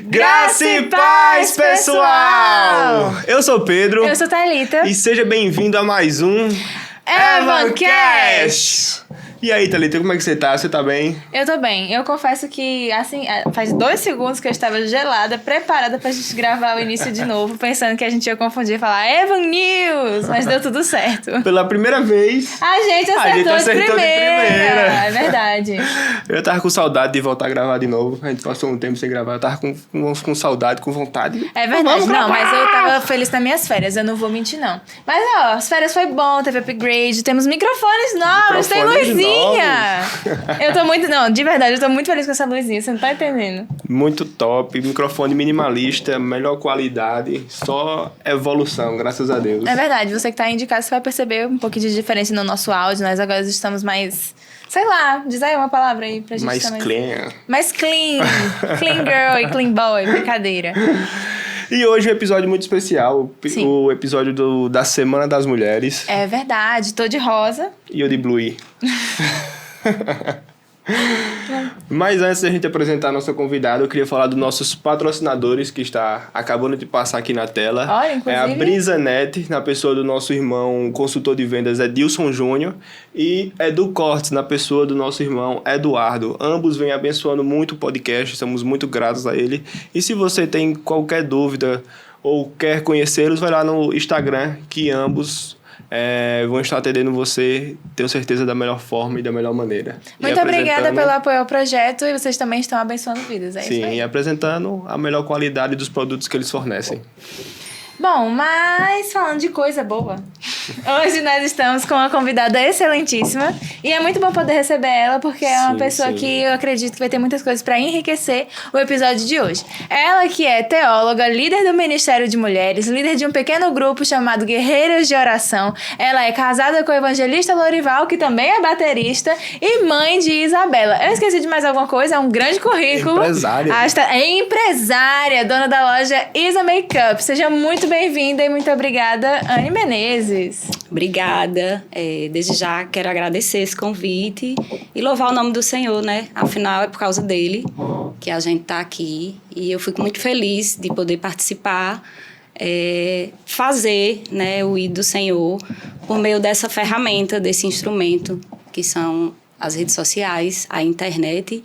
Graça e paz, pessoal! Eu sou o Pedro. Eu sou Thalita. E seja bem-vindo a mais um Evancast! E aí, Thalita, como é que você tá? Você tá bem? Eu tô bem. Eu confesso que, assim, faz 2 segundos que eu estava gelada, preparada pra gente gravar o início de novo, pensando que a gente ia confundir e falar Evan News, mas deu tudo certo. Pela primeira vez. A gente acertou de primeira. É verdade. Eu tava com saudade de voltar a gravar de novo. A gente passou um tempo sem gravar. Eu tava com saudade, com vontade. É verdade. Não, mas eu tava feliz nas minhas férias. Eu não vou mentir, não. Mas, ó, as férias foi bom, teve upgrade, temos microfones novos, tem luzinha. Eu tô muito... Não, de verdade, eu tô muito feliz com essa luzinha. Você não tá entendendo. Muito top. Microfone minimalista, melhor qualidade. Só evolução, graças a Deus. É verdade. Você que tá aí de casa, você vai perceber um pouquinho de diferença no nosso áudio. Nós agora estamos mais... Sei lá, diz aí uma palavra aí pra gente mais também. clean. Mais clean. Clean girl e clean boy. Brincadeira. E hoje é um episódio muito especial. Sim. O episódio da Semana das Mulheres. É verdade. Tô de rosa. E eu de blue. Mas antes da gente apresentar a nossa convidada, eu queria falar dos nossos patrocinadores que está acabando de passar aqui na tela. Olha, inclusive... É a BrisaNet, na pessoa do nosso irmão consultor de vendas Edilson Júnior, e EduCortes, na pessoa do nosso irmão Eduardo. Ambos vêm abençoando muito o podcast, estamos muito gratos a ele. E se você tem qualquer dúvida ou quer conhecê-los, vai lá no Instagram, que ambos... vão estar atendendo você, tenho certeza, da melhor forma e da melhor maneira. Muito obrigada pelo apoio ao projeto e vocês também estão abençoando vidas, é isso aí. Sim, e apresentando a melhor qualidade dos produtos que eles fornecem. Bom, mas falando de coisa boa, hoje nós estamos com uma convidada excelentíssima e é muito bom poder receber ela porque é uma pessoa que eu acredito que vai ter muitas coisas para enriquecer o episódio de hoje. Ela que é teóloga, líder do Ministério de Mulheres, líder de um pequeno grupo chamado Guerreiras de Oração. Ela é casada com o evangelista Lorival, que também é baterista, e mãe de Isabela. Eu esqueci de mais alguma coisa, é um grande currículo. Empresária. É empresária, dona da loja Isa Makeup. Seja muito bem-vinda e muito obrigada, Anne Menezes. Obrigada. Desde já quero agradecer esse convite e louvar o nome do Senhor, né? Afinal, é por causa dele que a gente tá aqui. E eu fico muito feliz de poder participar, fazer, né, o ir do Senhor por meio dessa ferramenta, desse instrumento, que são as redes sociais, a internet.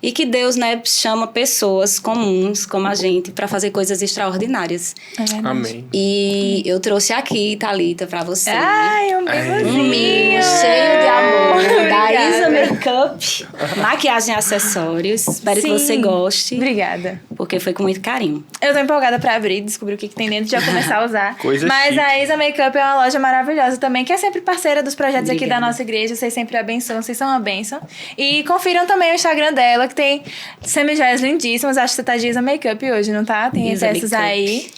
E que Deus, né, chama pessoas comuns como a gente para fazer coisas extraordinárias. Amém. E eu trouxe aqui, Thalita, para você. Ai, um mimosinho cheio de amor. Da Obrigada. Isa Makeup. Maquiagem e acessórios. Espero que você goste. Obrigada. Porque foi com muito carinho. Eu tô empolgada pra abrir, descobrir o que tem dentro e já começar a usar. Mas chique. a Isa Makeup é uma loja maravilhosa também, que é sempre parceira dos projetos aqui da nossa igreja. Vocês sempre abençoam, vocês são uma bênção. E confiram também o Instagram dela, que tem semijoias lindíssimas. Acho que você tá de Isa Makeup hoje, não tá? Tem Isa excessos Makeup. aí.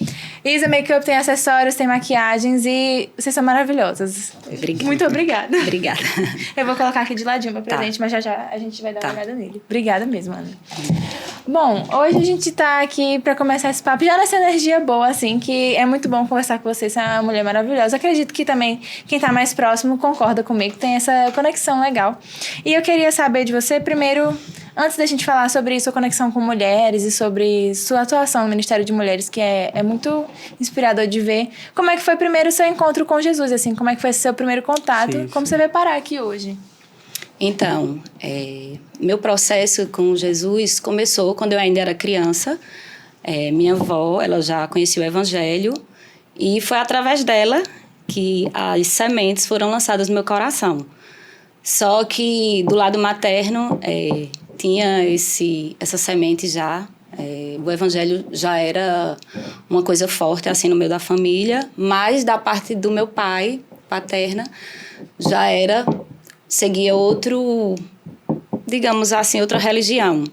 Isa Makeup tem acessórios, tem maquiagens e vocês são maravilhosas. Obrigada. Muito obrigada. Obrigada. Eu vou colocar aqui de ladinho meu presente, mas já a gente vai dar uma olhada nele. Obrigada mesmo, Ana. Bom, hoje a gente tá aqui pra começar esse papo já nessa energia boa, assim, que é muito bom conversar com você. Você é uma mulher maravilhosa. Acredito que também quem tá mais próximo concorda comigo, tem essa conexão legal. E eu queria saber de você, primeiro, antes da gente falar sobre sua conexão com mulheres e sobre sua atuação no Ministério de Mulheres, que é muito inspirador de ver, como é que foi primeiro o seu encontro com Jesus, assim, como é que foi seu primeiro contato, como você veio parar aqui hoje? Então, meu processo com Jesus começou quando eu ainda era criança. Minha avó, ela já conhecia o Evangelho e foi através dela que as sementes foram lançadas no meu coração. Só que do lado materno tinha essa semente já. O Evangelho já era uma coisa forte assim no meio da família, mas da parte do meu pai, paterna, já seguia digamos assim, outra religião.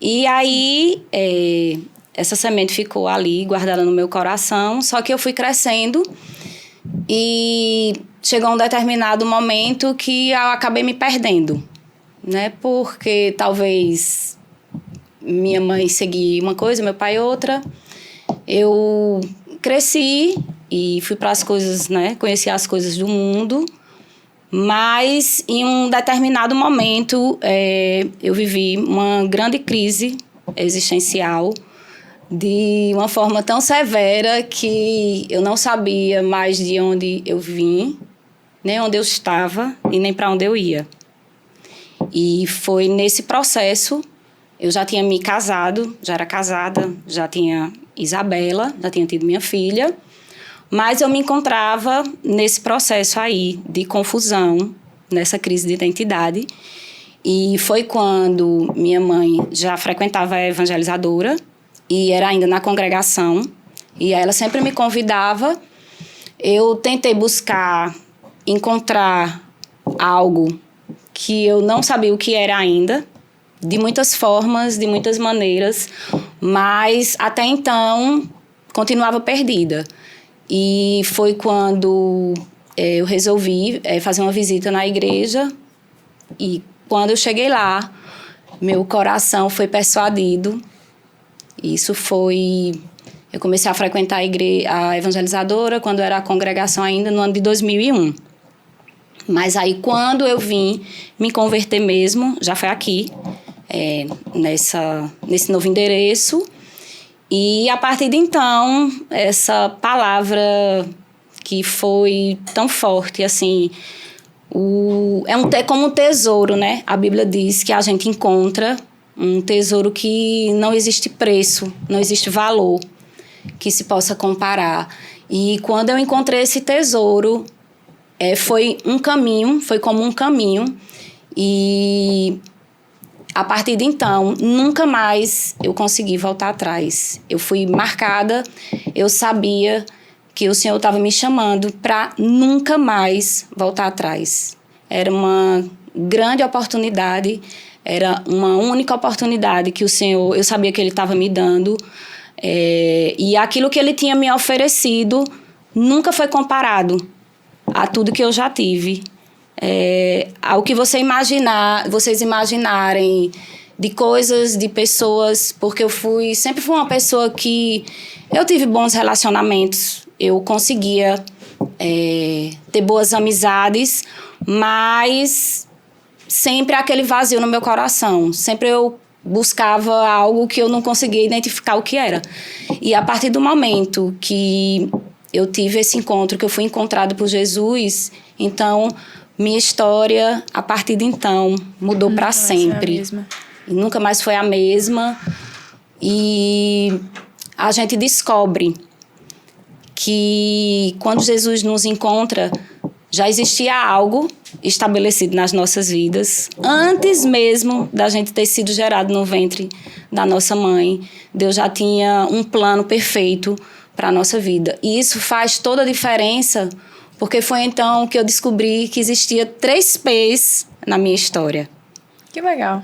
E aí, essa semente ficou ali, guardada no meu coração, só que eu fui crescendo e chegou um determinado momento que eu acabei me perdendo, né? Porque talvez minha mãe seguia uma coisa, meu pai outra. Eu cresci e fui para as coisas, né? Conheci as coisas do mundo, mas em um determinado momento eu vivi uma grande crise existencial de uma forma tão severa que eu não sabia mais de onde eu vim, nem onde eu estava e nem para onde eu ia. E foi nesse processo, eu já tinha me casado, já era casada, já tinha Isabela, já tinha tido minha filha, mas eu me encontrava nesse processo aí de confusão, nessa crise de identidade. E foi quando minha mãe já frequentava a evangelizadora e era ainda na congregação, e ela sempre me convidava. Eu tentei encontrar algo que eu não sabia o que era ainda, de muitas formas, de muitas maneiras, mas até então continuava perdida. E foi quando eu resolvi fazer uma visita na igreja, e quando eu cheguei lá, meu coração foi persuadido. Isso foi... Eu comecei a frequentar a evangelizadora quando era a congregação ainda, no ano de 2001. Mas aí, quando eu vim me converter mesmo, já foi aqui, nesse novo endereço. E, a partir de então, essa palavra que foi tão forte, assim... É como um tesouro, né? A Bíblia diz que a gente encontra um tesouro que não existe preço, não existe valor que se possa comparar. E quando eu encontrei esse tesouro, foi como um caminho. E a partir de então, nunca mais eu consegui voltar atrás. Eu fui marcada, eu sabia que o Senhor estava me chamando para nunca mais voltar atrás. Era uma grande oportunidade, era uma única oportunidade que o Senhor, eu sabia que Ele estava me dando, e aquilo que Ele tinha me oferecido nunca foi comparado a tudo que eu já tive. Ao que vocês imaginarem de coisas, de pessoas, porque eu sempre fui uma pessoa que eu tive bons relacionamentos, eu conseguia ter boas amizades, mas sempre aquele vazio no meu coração. Sempre eu buscava algo que eu não conseguia identificar o que era. E a partir do momento que eu tive esse encontro, que eu fui encontrada por Jesus, então minha história, a partir de então, mudou para sempre. E nunca mais foi a mesma. E a gente descobre que quando Jesus nos encontra, já existia algo estabelecido nas nossas vidas. Antes mesmo da gente ter sido gerado no ventre da nossa mãe, Deus já tinha um plano perfeito para a nossa vida. E isso faz toda a diferença, porque foi então que eu descobri que existia 3 P's na minha história. Que legal.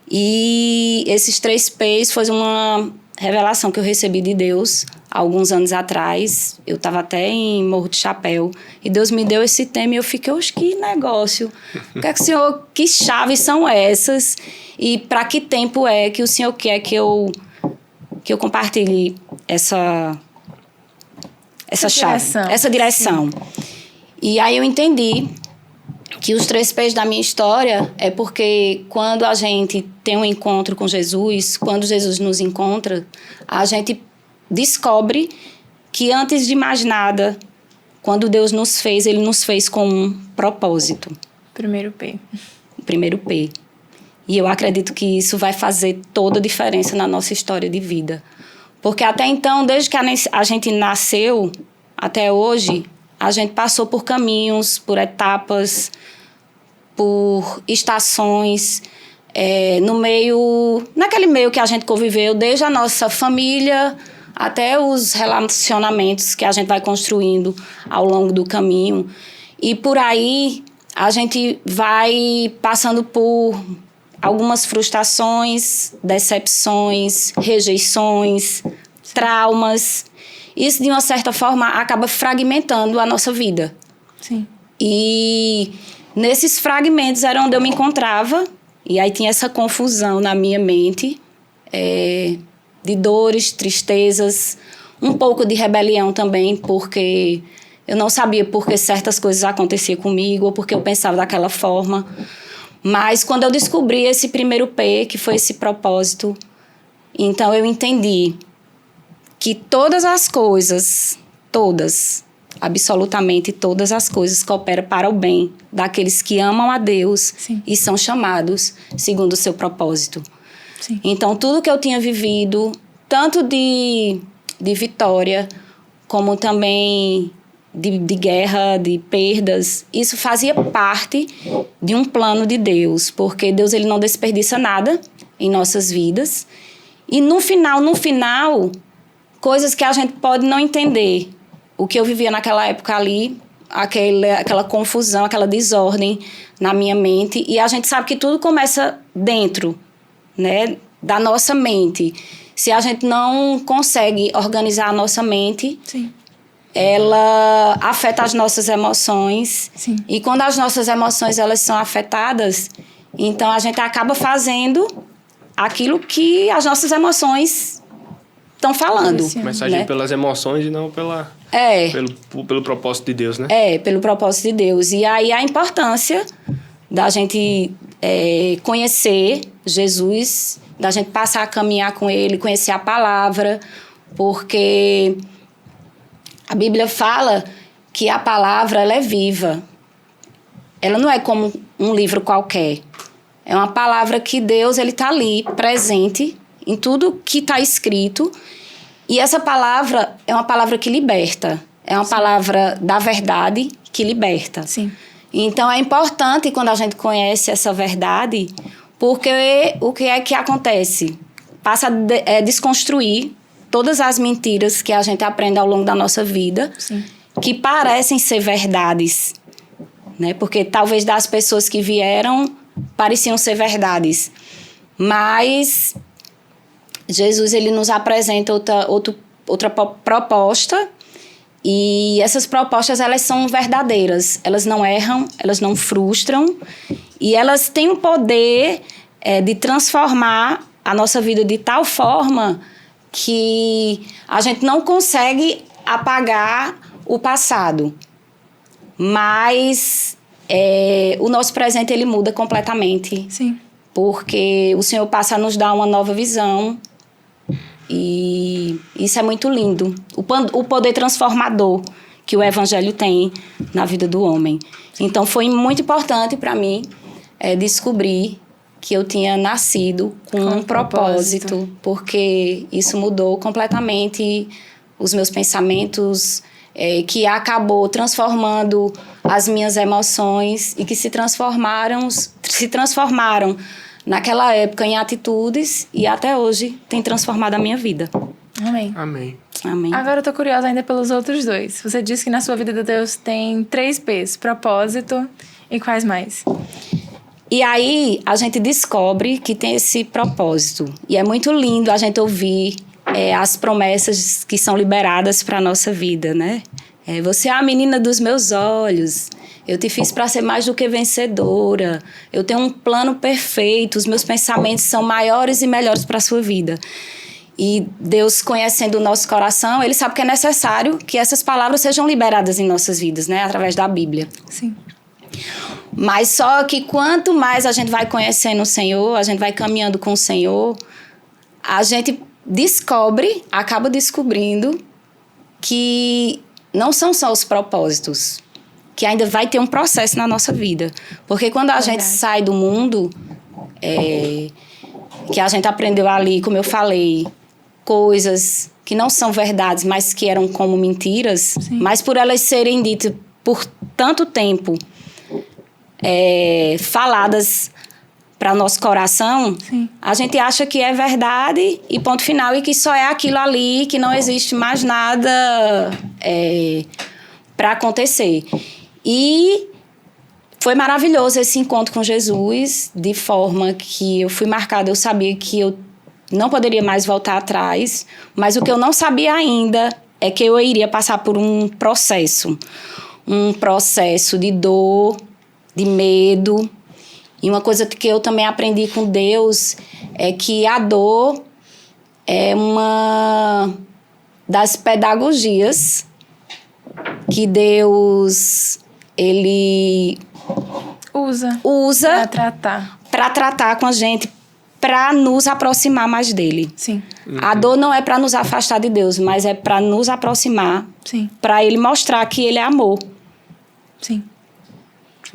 E esses 3 P's foi uma revelação que eu recebi de Deus há alguns anos atrás. Eu estava até em Morro de Chapéu e Deus me deu esse tema e eu fiquei, que negócio, que chaves são essas e para que tempo é que o Senhor quer que eu compartilhe essa chave, essa direção. Sim. E aí eu entendi que os 3 P's da minha história é porque quando a gente tem um encontro com Jesus, quando Jesus nos encontra, a gente descobre que antes de mais nada, quando Deus nos fez, Ele nos fez com um propósito. Primeiro P. Primeiro P. E eu acredito que isso vai fazer toda a diferença na nossa história de vida. Porque até então, desde que a gente nasceu até hoje, a gente passou por caminhos, por etapas, por estações, naquele meio que a gente conviveu, desde a nossa família até os relacionamentos que a gente vai construindo ao longo do caminho. E por aí a gente vai passando por algumas frustrações, decepções, rejeições, traumas. Isso, de uma certa forma, acaba fragmentando a nossa vida. Sim. E nesses fragmentos era onde eu me encontrava. E aí tinha essa confusão na minha mente, de dores, tristezas, Um pouco de rebelião também, porque eu não sabia por que certas coisas aconteciam comigo, ou porque eu pensava daquela forma. Mas quando eu descobri esse primeiro P, que foi esse propósito, então eu entendi que todas as coisas, todas, absolutamente todas as coisas cooperam para o bem daqueles que amam a Deus. Sim. E são chamados segundo o seu propósito. Sim. Então, tudo que eu tinha vivido, tanto de vitória, como também de guerra, de perdas, isso fazia parte de um plano de Deus, porque Deus ele não desperdiça nada em nossas vidas. E no final, coisas que a gente pode não entender. O que eu vivia naquela época ali, aquela confusão, aquela desordem na minha mente. E a gente sabe que tudo começa dentro, né, da nossa mente. Se a gente não consegue organizar a nossa mente, sim, ela afeta as nossas emoções. Sim. E quando as nossas emoções elas são afetadas, então a gente acaba fazendo aquilo que as nossas emoções estão falando. Começa a agir, né, pelas emoções e não pelo propósito de Deus, né? Pelo propósito de Deus. E aí a importância da gente conhecer Jesus, da gente passar a caminhar com Ele, conhecer a palavra, porque a Bíblia fala que a palavra ela é viva. Ela não é como um livro qualquer. É uma palavra que Deus ele está ali, presente em tudo que está escrito. E essa palavra é uma palavra que liberta. É uma, sim, palavra da verdade que liberta. Sim. Então, é importante quando a gente conhece essa verdade, porque o que é que acontece? Passa a desconstruir todas as mentiras que a gente aprende ao longo da nossa vida, sim, que parecem ser verdades, né? Porque talvez das pessoas que vieram pareciam ser verdades. Mas Jesus ele nos apresenta outra proposta, e essas propostas elas são verdadeiras, elas não erram, elas não frustram, e elas têm o poder de transformar a nossa vida de tal forma que a gente não consegue apagar o passado, mas o nosso presente ele muda completamente. Sim. Porque o Senhor passa a nos dar uma nova visão. E isso é muito lindo. O poder transformador que o Evangelho tem na vida do homem. Então, foi muito importante para mim descobrir que eu tinha nascido com um propósito, porque isso mudou completamente os meus pensamentos, que acabou transformando as minhas emoções e que se transformaram naquela época em atitudes e até hoje tem transformado a minha vida. Amém. Amém. Amém. Agora eu tô curiosa ainda pelos outros dois. Você disse que na sua vida de Deus tem 3 P's, propósito e quais mais? E aí a gente descobre que tem esse propósito. E é muito lindo a gente ouvir as promessas que são liberadas para a nossa vida, né? Você é a menina dos meus olhos. Eu te fiz para ser mais do que vencedora. Eu tenho um plano perfeito. Os meus pensamentos são maiores e melhores para a sua vida. E Deus, conhecendo o nosso coração, Ele sabe que é necessário que essas palavras sejam liberadas em nossas vidas, né? Através da Bíblia. Sim. Mas só que quanto mais a gente vai conhecendo o Senhor, a gente vai caminhando com o Senhor, a gente acaba descobrindo que não são só os propósitos, que ainda vai ter um processo na nossa vida. Porque quando a gente sai do mundo, que a gente aprendeu ali, como eu falei, coisas que não são verdades, mas que eram como mentiras, sim, mas por elas serem ditas por tanto tempo, faladas para o nosso coração, sim, a gente acha que é verdade e ponto final, e que só é aquilo ali, que não existe mais nada para acontecer. E foi maravilhoso esse encontro com Jesus, de forma que eu fui marcada, eu sabia que eu não poderia mais voltar atrás, mas o que eu não sabia ainda é que eu iria passar por um processo de dor, de medo. E uma coisa que eu também aprendi com Deus é que a dor é uma das pedagogias que Deus, ele usa para tratar com a gente, para nos aproximar mais dele. Sim. A dor não é para nos afastar de Deus, mas é para nos aproximar, para ele mostrar que ele é amor. Sim.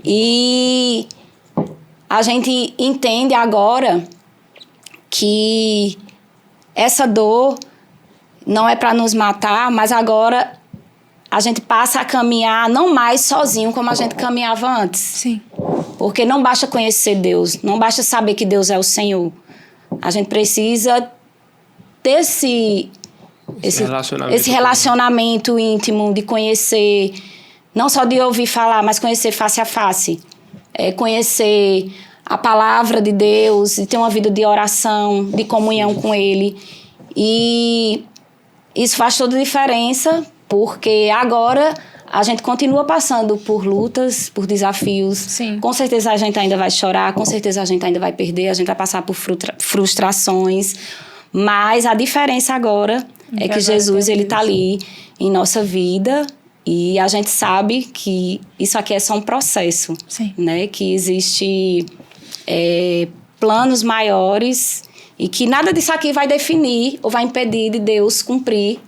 E a gente entende agora que essa dor não é para nos matar, mas agora a gente passa a caminhar não mais sozinho como a gente caminhava antes. Sim. Porque não basta conhecer Deus, não basta saber que Deus é o Senhor. A gente precisa ter esse relacionamento íntimo, de conhecer, não só de ouvir falar, mas conhecer face a face. Conhecer a palavra de Deus e ter uma vida de oração, de comunhão com Ele. E isso faz toda a diferença, porque agora a gente continua passando por lutas, por desafios. Sim. Com certeza a gente ainda vai chorar, com certeza a gente ainda vai perder, a gente vai passar por frustrações. Mas a diferença agora é que Jesus, ele está ali em nossa vida, e a gente sabe que isso aqui é só um processo. Sim. Né? Que existe planos maiores e que nada disso aqui vai definir ou vai impedir de Deus cumprir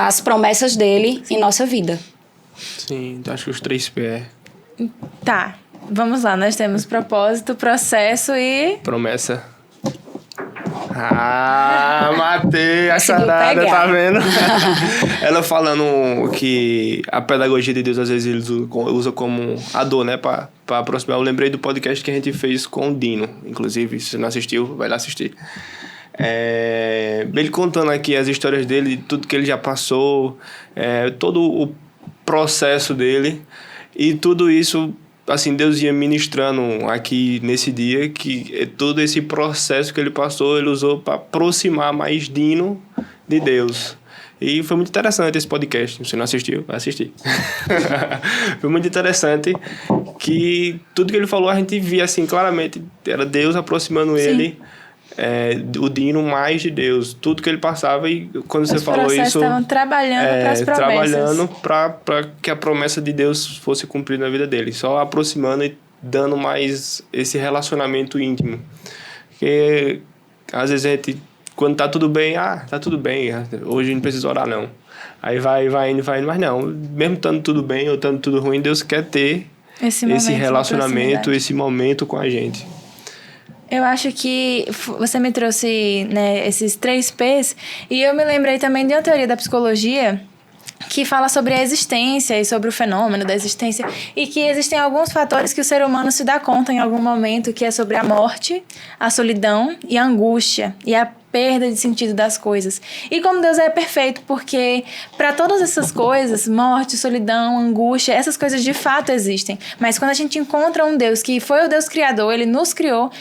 as promessas dele em nossa vida. Sim, então acho que os 3 P. Tá, vamos lá. Nós temos propósito, processo e... promessa. Matei a charada, tá vendo? Ela falando que a pedagogia de Deus, às vezes, ele usa como a dor, né? Pra aproximar. Eu lembrei do podcast que a gente fez com o Dino. Inclusive, se você não assistiu, vai lá assistir. Ele contando aqui as histórias dele, tudo que ele já passou, todo o processo dele. E tudo isso... assim, Deus ia ministrando aqui nesse dia que todo esse processo que ele passou, ele usou para aproximar mais Dino de Deus. E foi muito interessante esse podcast. Se não assistiu, vai assistir. Foi muito interessante que tudo que ele falou a gente via assim claramente. Era Deus aproximando ele, o Dino mais de Deus. Tudo que ele passava, e quando você falou isso... estavam trabalhando para as promessas. Trabalhando para que a promessa de Deus fosse cumprida na vida dele. Só aproximando e dando mais esse relacionamento íntimo. Porque às vezes a gente, quando tá tudo bem, tá tudo bem, hoje não precisa orar não. Aí vai indo, mas não. Mesmo estando tudo bem ou estando tudo ruim, Deus quer ter esse relacionamento, esse momento com a gente. Eu acho que você me trouxe, né, esses 3 P's, e eu me lembrei também de uma teoria da psicologia que fala sobre a existência e sobre o fenômeno da existência, e que existem alguns fatores que o ser humano se dá conta em algum momento, que é sobre a morte, a solidão e a angústia e a perda de sentido das coisas. E como Deus é perfeito, porque para todas essas coisas, morte, solidão, angústia, essas coisas de fato existem. Mas quando a gente encontra um Deus que foi o Deus criador, ele nos criou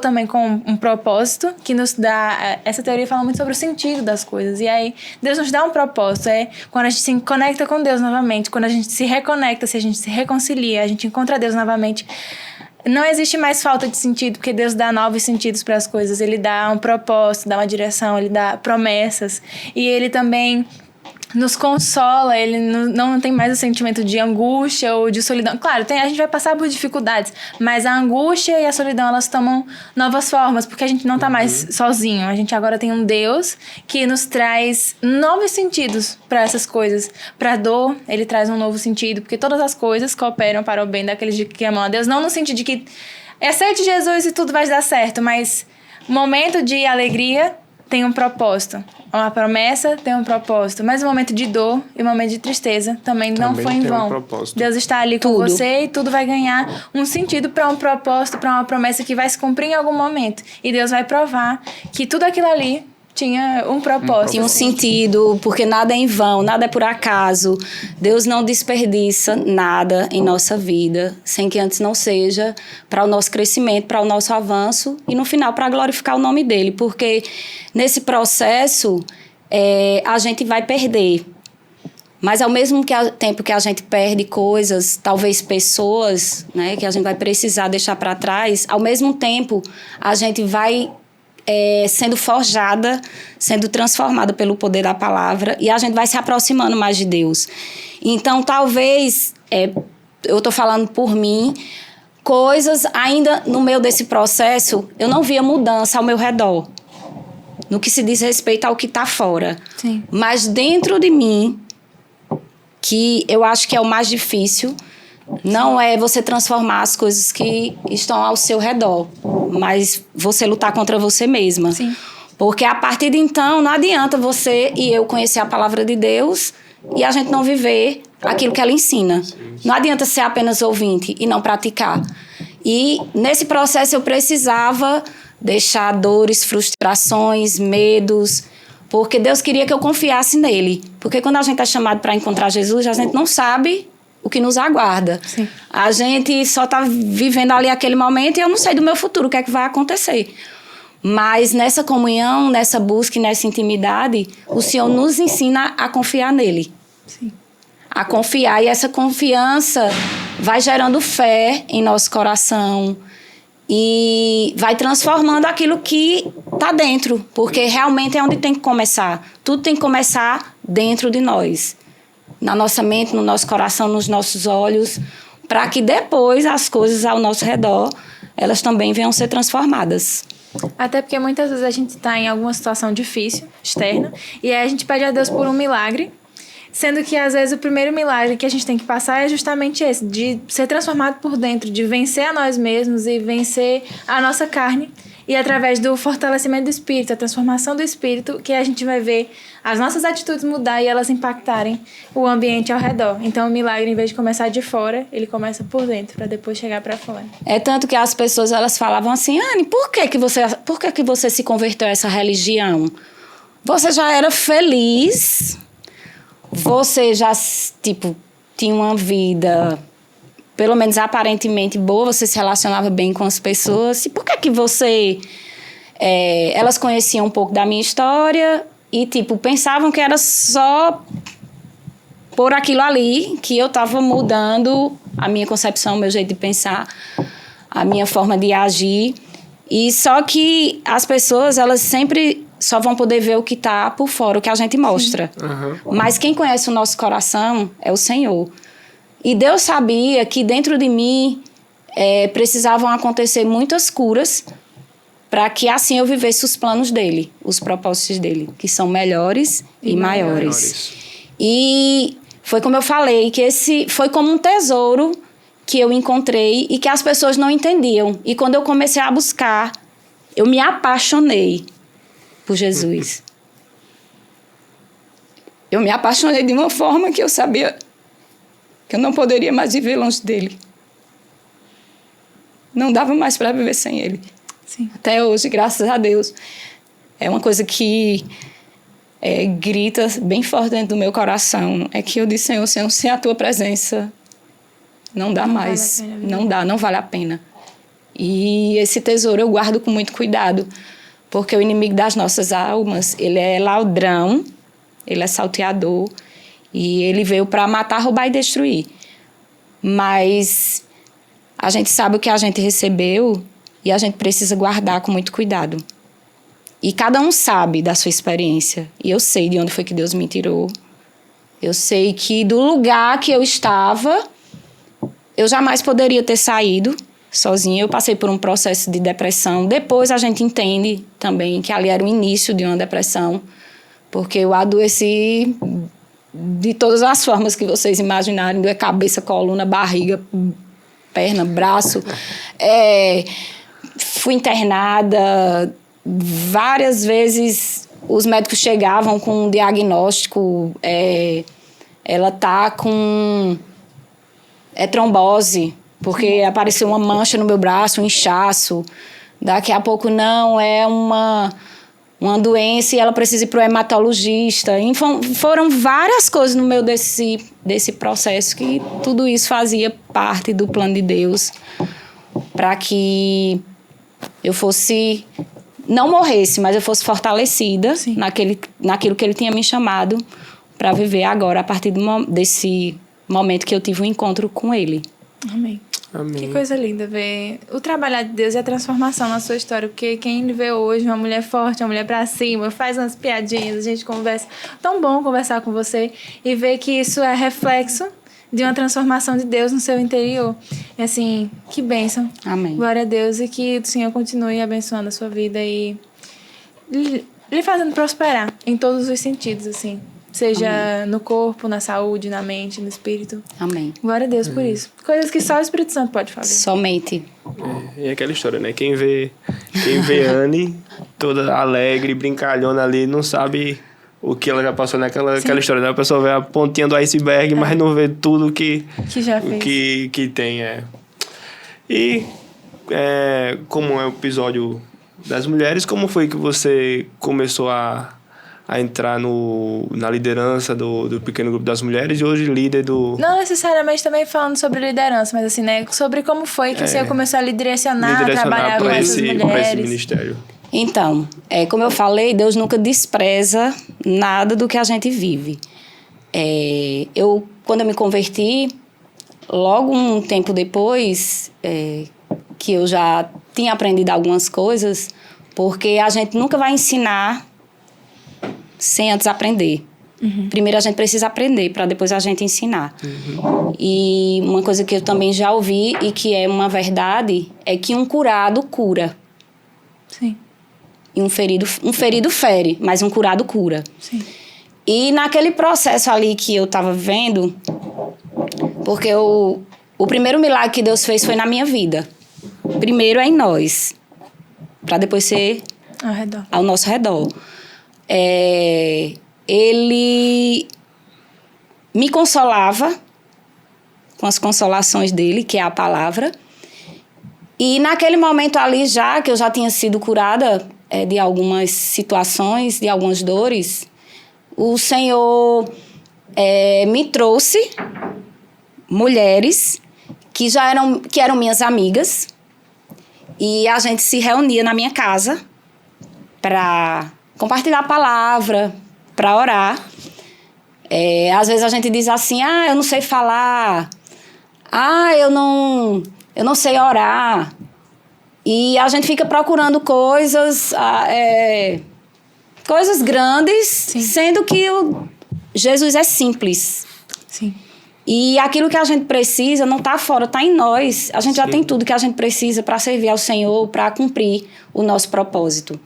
também com um propósito que nos dá... Essa teoria fala muito sobre o sentido das coisas. E aí, Deus nos dá um propósito. Quando a gente se conecta com Deus novamente, quando a gente se reconecta, se a gente se reconcilia, a gente encontra Deus novamente... Não existe mais falta de sentido, porque Deus dá novos sentidos para as coisas. Ele dá um propósito, dá uma direção, ele dá promessas. E ele também nos consola, ele não tem mais o sentimento de angústia ou de solidão. Claro, a gente vai passar por dificuldades, mas a angústia e a solidão, elas tomam novas formas, porque a gente não está mais sozinho. A gente agora tem um Deus que nos traz novos sentidos para essas coisas. Para a dor, ele traz um novo sentido, porque todas as coisas cooperam para o bem daqueles que amam a Deus, não no sentido de que aceite Jesus e tudo vai dar certo, mas momento de alegria tem um propósito. Uma promessa tem um propósito. Mas o momento de dor e o momento de tristeza também não foi em vão. Deus está ali com você e tudo vai ganhar um sentido para um propósito, para uma promessa que vai se cumprir em algum momento. E Deus vai provar que tudo aquilo ali tinha um propósito. Tinha um sentido, porque nada é em vão, nada é por acaso. Deus não desperdiça nada em nossa vida, sem que antes não seja para o nosso crescimento, para o nosso avanço e no final para glorificar o nome dele. Porque nesse processo a gente vai perder. Mas ao mesmo tempo que a gente perde coisas, talvez pessoas, né, que a gente vai precisar deixar para trás, ao mesmo tempo a gente vai sendo forjada, sendo transformada pelo poder da palavra, e a gente vai se aproximando mais de Deus. Então, talvez, eu estou falando por mim, coisas ainda no meio desse processo, eu não via mudança ao meu redor, no que se diz respeito ao que está fora. Sim. Mas dentro de mim, que eu acho que é o mais difícil, não é você transformar as coisas que estão ao seu redor, mas você lutar contra você mesma. Sim. Porque a partir de então, não adianta você e eu conhecer a palavra de Deus e a gente não viver aquilo que ela ensina. Não adianta ser apenas ouvinte e não praticar. E nesse processo eu precisava deixar dores, frustrações, medos, porque Deus queria que eu confiasse nele. Porque quando a gente é chamado para encontrar Jesus, a gente não sabe o que nos aguarda. Sim. A gente só está vivendo ali aquele momento e eu não sei do meu futuro, o que é que vai acontecer. Mas nessa comunhão, nessa busca e nessa intimidade, o Senhor nos ensina a confiar nele. Sim. A confiar, e essa confiança vai gerando fé em nosso coração e vai transformando aquilo que está dentro, porque realmente é onde tem que começar. Tudo tem que começar dentro de nós, na nossa mente, no nosso coração, nos nossos olhos, para que depois as coisas ao nosso redor, elas também venham ser transformadas. Até porque muitas vezes a gente está em alguma situação difícil, externa, e aí a gente pede a Deus por um milagre, sendo que às vezes o primeiro milagre que a gente tem que passar é justamente esse, de ser transformado por dentro, de vencer a nós mesmos e vencer a nossa carne. E através do fortalecimento do Espírito, a transformação do Espírito, que a gente vai ver as nossas atitudes mudar e elas impactarem o ambiente ao redor. Então, o milagre, em vez de começar de fora, ele começa por dentro, para depois chegar para fora. É tanto que as pessoas, elas falavam assim, Anne, por que você se converteu a essa religião? Você já era feliz, você já, tinha uma vida, pelo menos aparentemente boa, você se relacionava bem com as pessoas. E por que você... elas conheciam um pouco da minha história e, pensavam que era só por aquilo ali que eu estava mudando a minha concepção, o meu jeito de pensar, a minha forma de agir. E só que as pessoas, elas sempre só vão poder ver o que está por fora, o que a gente mostra. Uhum. Mas quem conhece o nosso coração é o Senhor. E Deus sabia que dentro de mim precisavam acontecer muitas curas para que assim eu vivesse os planos dele, os propósitos dele, que são melhores e maiores. E foi como eu falei, que esse foi como um tesouro que eu encontrei e que as pessoas não entendiam. E quando eu comecei a buscar, eu me apaixonei por Jesus. Eu me apaixonei de uma forma que eu sabia que eu não poderia mais viver longe dele. Não dava mais para viver sem ele. Sim. Até hoje, graças a Deus. É uma coisa que grita bem forte dentro do meu coração. É que eu disse, Senhor, sem a tua presença, não dá mais. Não vale a pena. E esse tesouro eu guardo com muito cuidado. Porque o inimigo das nossas almas, ele é ladrão, ele é salteador. E ele veio para matar, roubar e destruir. Mas a gente sabe o que a gente recebeu e a gente precisa guardar com muito cuidado. E cada um sabe da sua experiência. E eu sei de onde foi que Deus me tirou. Eu sei que do lugar que eu estava, eu jamais poderia ter saído sozinha. Eu passei por um processo de depressão. Depois a gente entende também que ali era o início de uma depressão. Porque eu adoeci de todas as formas que vocês imaginarem, da cabeça, coluna, barriga, perna, braço. Fui internada. Várias vezes os médicos chegavam com um diagnóstico, ela tá com trombose, porque apareceu uma mancha no meu braço, um inchaço. Daqui a pouco não, é uma doença e ela precisa ir para o hematologista. Foram várias coisas no meio desse processo que tudo isso fazia parte do plano de Deus para que eu fosse, não morresse, mas eu fosse fortalecida naquilo que ele tinha me chamado para viver agora, a partir desse momento que eu tive um encontro com ele. Amém. Amém. Que coisa linda ver o trabalhar de Deus e a transformação na sua história. Porque quem vê hoje uma mulher forte, uma mulher pra cima, faz umas piadinhas, a gente conversa. Tão bom conversar com você e ver que isso é reflexo de uma transformação de Deus no seu interior. E assim, que bênção. Amém. Glória a Deus e que o Senhor continue abençoando a sua vida e lhe fazendo prosperar em todos os sentidos, assim. Seja Amém. No corpo, na saúde, na mente, no espírito. Amém. Glória a Deus por isso. Coisas que só o Espírito Santo pode fazer. Somente. E aquela história, né? Quem vê Anne toda alegre, brincalhona ali, não sabe o que ela já passou naquela história, né? A pessoa vê a pontinha do iceberg, mas não vê tudo que já fez. Que tem, E como é o episódio das mulheres, como foi que você começou a entrar na liderança do pequeno grupo das mulheres e hoje líder do... Não necessariamente também falando sobre liderança, mas assim, né? Sobre como foi que você começou a direcionar a trabalhar com essas mulheres. Para esse ministério. Então, como eu falei, Deus nunca despreza nada do que a gente vive. Quando eu me converti, logo um tempo depois, que eu já tinha aprendido algumas coisas, porque a gente nunca vai ensinar sem antes aprender. Uhum. Primeiro a gente precisa aprender para depois a gente ensinar. Uhum. E uma coisa que eu também já ouvi e que é uma verdade é que um curado cura. Sim. E um ferido fere, mas um curado cura. Sim. E naquele processo ali que eu estava vivendo, porque o primeiro milagre que Deus fez foi na minha vida. Primeiro é em nós, para depois ser ao nosso redor. Ele me consolava com as consolações dele, que é a palavra. E naquele momento ali já, que eu já tinha sido curada de algumas situações, de algumas dores, o Senhor me trouxe mulheres que eram minhas amigas, e a gente se reunia na minha casa para compartilhar a palavra, para orar. Às vezes a gente diz assim, eu não sei falar, eu não sei orar. E a gente fica procurando coisas grandes, sim, sendo que Jesus é simples. Sim. E aquilo que a gente precisa não está fora, está em nós. A gente já tem tudo que a gente precisa para servir ao Senhor, para cumprir o nosso propósito.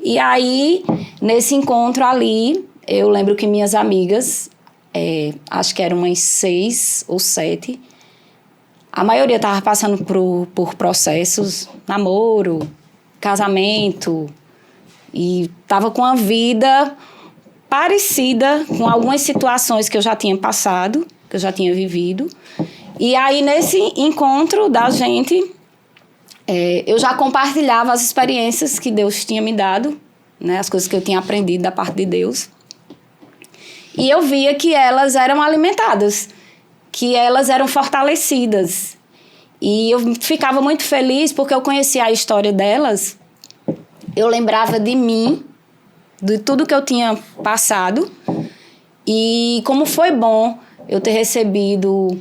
E aí, nesse encontro ali, eu lembro que minhas amigas, acho que eram umas 6 ou 7, a maioria estava passando por processos, namoro, casamento, e estava com a vida parecida com algumas situações que eu já tinha passado, que eu já tinha vivido. E aí, nesse encontro da gente, eu já compartilhava as experiências que Deus tinha me dado, né, as coisas que eu tinha aprendido da parte de Deus. E eu via que elas eram alimentadas, que elas eram fortalecidas. E eu ficava muito feliz porque eu conhecia a história delas. Eu lembrava de mim, de tudo que eu tinha passado. E como foi bom eu ter recebido